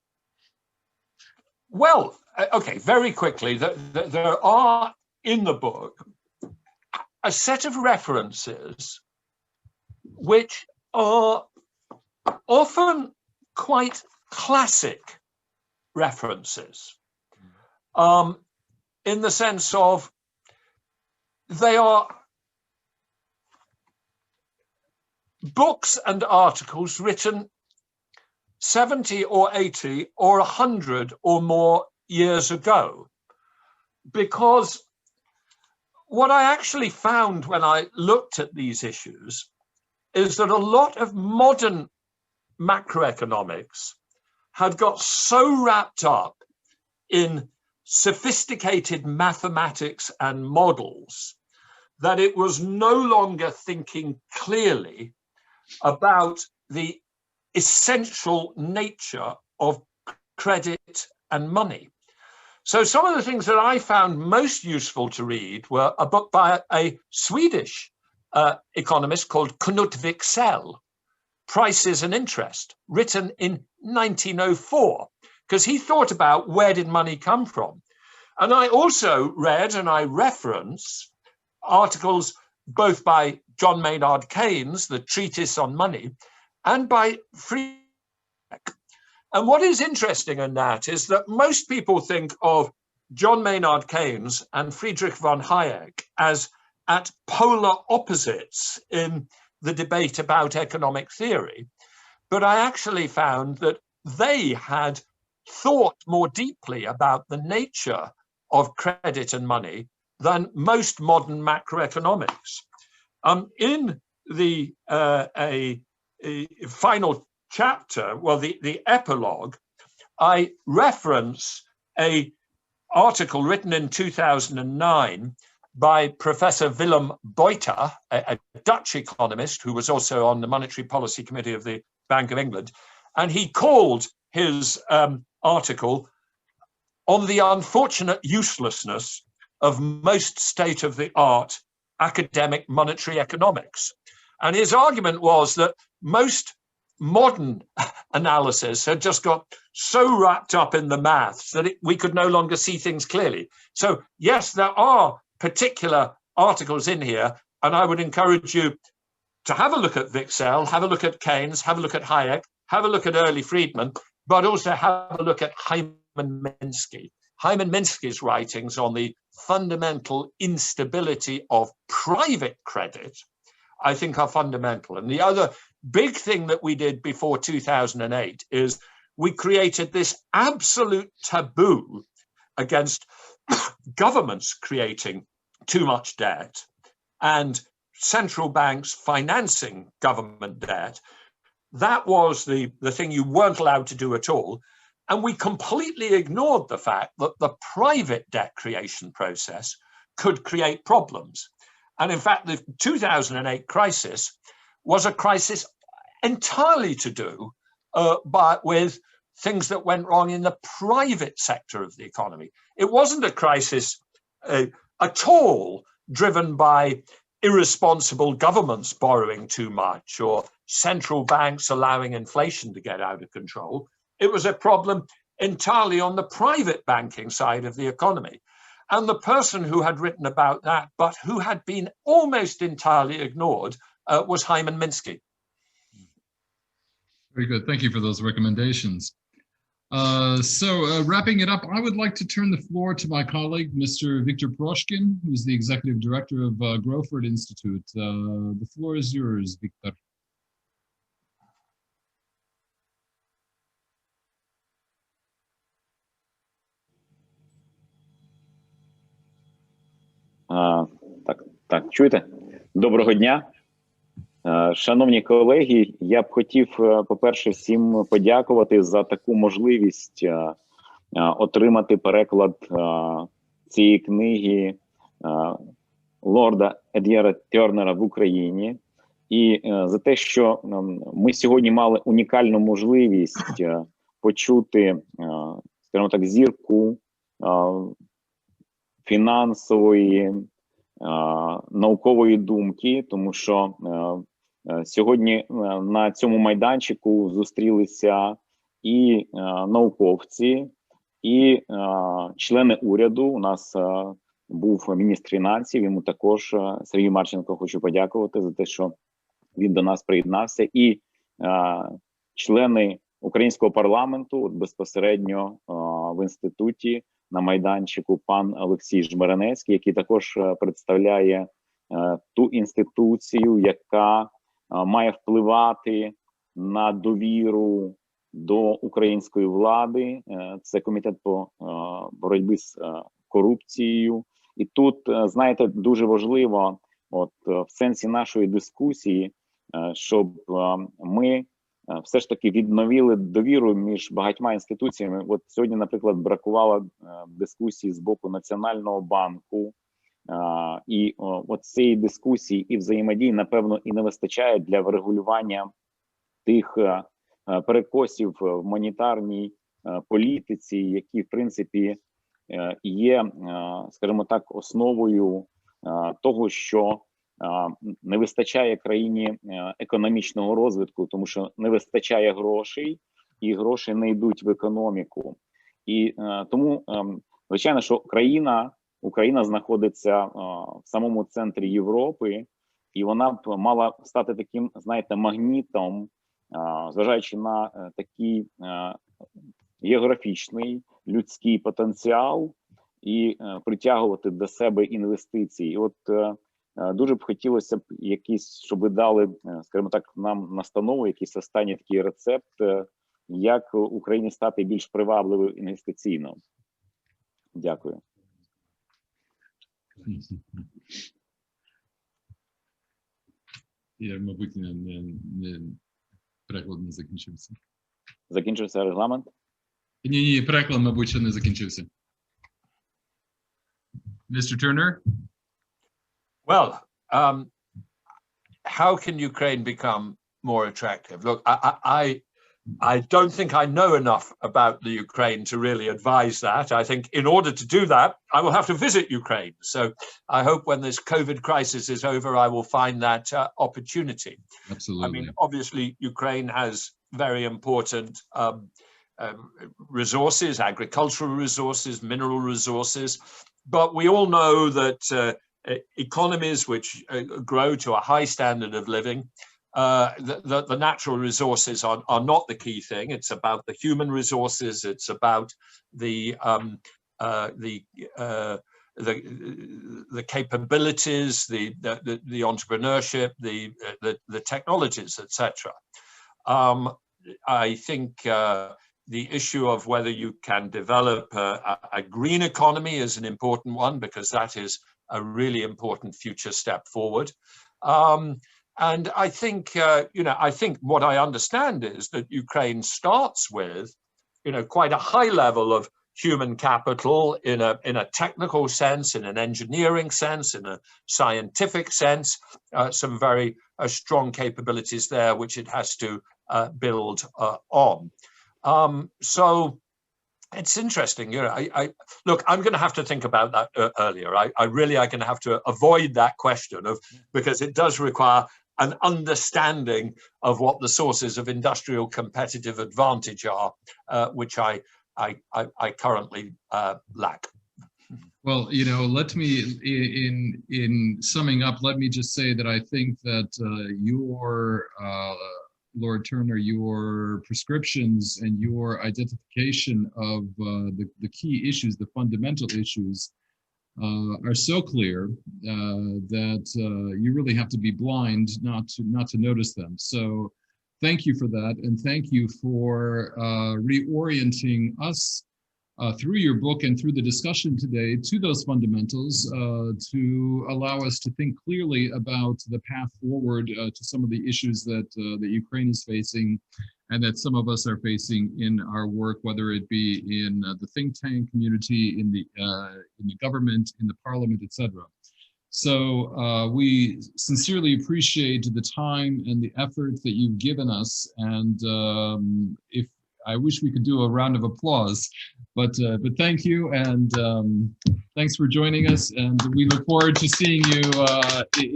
Well, okay, very quickly, there are in the book a set of references which are often quite classic references, in the sense of they are books and articles written 70 or 80 or 100 or more years ago. Because what I actually found when I looked at these issues is that a lot of modern macroeconomics had got so wrapped up in sophisticated mathematics and models that it was no longer thinking clearly about the essential nature of credit and money. So some of the things that I found most useful to read were a book by a Swedish economist called Knut Wicksell, Prices and Interest, written in 1904, because he thought about where did money come from. And I also read and I reference articles both by John Maynard Keynes, the treatise on money, and by Friedrich. And what is interesting in that is that most people think of John Maynard Keynes and Friedrich von Hayek as at polar opposites in the debate about economic theory. But I actually found that they had thought more deeply about the nature of credit and money than most modern macroeconomics. In the a final chapter, well, the epilogue, I reference an article written in 2009 by Professor Willem Buiter, a Dutch economist who was also on the Monetary Policy Committee of the Bank of England. And he called his article on the unfortunate uselessness of most state-of-the-art academic monetary economics. And his argument was that most modern analysis had just got so wrapped up in the maths that we could no longer see things clearly. So yes, there are particular articles in here, and I would encourage you to have a look at Wicksell, have a look at Keynes, have a look at Hayek, have a look at early Friedman, but also have a look at Hyman Minsky. Hyman Minsky's writings on the fundamental instability of private credit, I think, are fundamental. And the other big thing that we did before 2008 is we created this absolute taboo against governments creating too much debt and central banks financing government debt. That was the thing you weren't allowed to do at all. And we completely ignored the fact that the private debt creation process could create problems. And in fact, the 2008 crisis was a crisis entirely to do with things that went wrong in the private sector of the economy. It wasn't a crisis at all driven by irresponsible governments borrowing too much or central banks allowing inflation to get out of control. It was a problem entirely on the private banking side of the economy. And the person who had written about that, but who had been almost entirely ignored, was Hyman Minsky. Very good. Thank you for those recommendations. Wrapping it up, I would like to turn the floor to my colleague, Mr. Victor Proshkin, who's the Executive Director of Growford Institute. The floor is yours, Victor. Так, чуєте? Доброго дня. Шановні колеги, я б хотів, по-перше, всім подякувати за таку можливість отримати переклад цієї книги лорда Едеіра Тернера в Україні. І за те, що ми сьогодні мали унікальну можливість почути, скажімо так, зірку фінансової, наукової думки, тому що сьогодні на цьому майданчику зустрілися і науковці, і члени уряду. У нас був міністр фінансів, йому також, Сергію Марченко, хочу подякувати за те, що він до нас приєднався, і члени українського парламенту, от безпосередньо в інституті на майданчику пан Олексій Жмеренецький, який також представляє ту інституцію, яка має впливати на довіру до української влади. Це комітет по боротьбі з корупцією. І тут, знаєте, дуже важливо, от в сенсі нашої дискусії, щоб ми все ж таки відновили довіру між багатьма інституціями. От сьогодні, наприклад, бракувало дискусії з боку Національного банку, і от цієї дискусії і взаємодії, напевно, і не вистачає для врегулювання тих перекосів в монетарній політиці, які, в принципі, є, скажімо так, основою того, що не вистачає країні економічного розвитку, тому що не вистачає грошей, і гроші не йдуть в економіку. І тому, звичайно, що Україна знаходиться в самому центрі Європи, і вона б мала стати таким, знаєте, магнітом, зважаючи на такий географічний, людський потенціал, і притягувати до себе інвестиції. І от дуже б хотілося б якісь, щоб ви дали, скажімо так, нам настанову, якийсь останній такий рецепт, як Україні стати більш привабливою інвестиційно. Дякую. Я, мабуть, переклад не закінчився. Закінчився регламент? Ні, переклад, мабуть, ще не закінчився. Mr. Turner? Well, how can Ukraine become more attractive? Look, I don't think I know enough about the Ukraine to really advise that. I think in order to do that, I will have to visit Ukraine. So I hope when this COVID crisis is over, I will find that opportunity. Absolutely. I mean, obviously, Ukraine has very important resources, agricultural resources, mineral resources. But we all know that economies which grow to a high standard of living, the natural resources are not the key thing. It's about the human resources. It's about the capabilities, the entrepreneurship, the technologies, etc. I think the issue of whether you can develop a green economy is an important one, because that is a really important future step forward. And I think, I think what I understand is that Ukraine starts with, quite a high level of human capital in a technical sense, in an engineering sense, in a scientific sense, some very strong capabilities there, which it has to build on. So it's interesting, look, I'm going to have to think about that earlier. I really are going to have to avoid that question because it does require an understanding of what the sources of industrial competitive advantage are, which I currently lack. Well, let me, in summing up, let me just say that I think that Lord Turner, your prescriptions and your identification of the key issues, the fundamental issues, are so clear that you really have to be blind not to notice them. So thank you for that, and thank you for reorienting us through your book and through the discussion today to those fundamentals, to allow us to think clearly about the path forward to some of the issues that Ukraine is facing, and that some of us are facing in our work, whether it be in the think tank community, in the government, in the parliament, etc. So we sincerely appreciate the time and the effort that you've given us, and if I wish we could do a round of applause, but thank you, and thanks for joining us, and we look forward to seeing you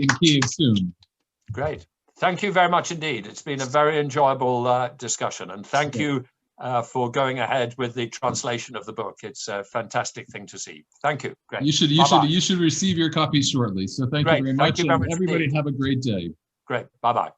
in Kyiv soon. Great. Thank you very much indeed. It's been a very enjoyable discussion, and thank you for going ahead with the translation of the book. It's a fantastic thing to see. Thank you. Great. You should receive your copy shortly. So thank you very much. Thank you very much Everybody indeed. have a great day. Great. Bye-bye.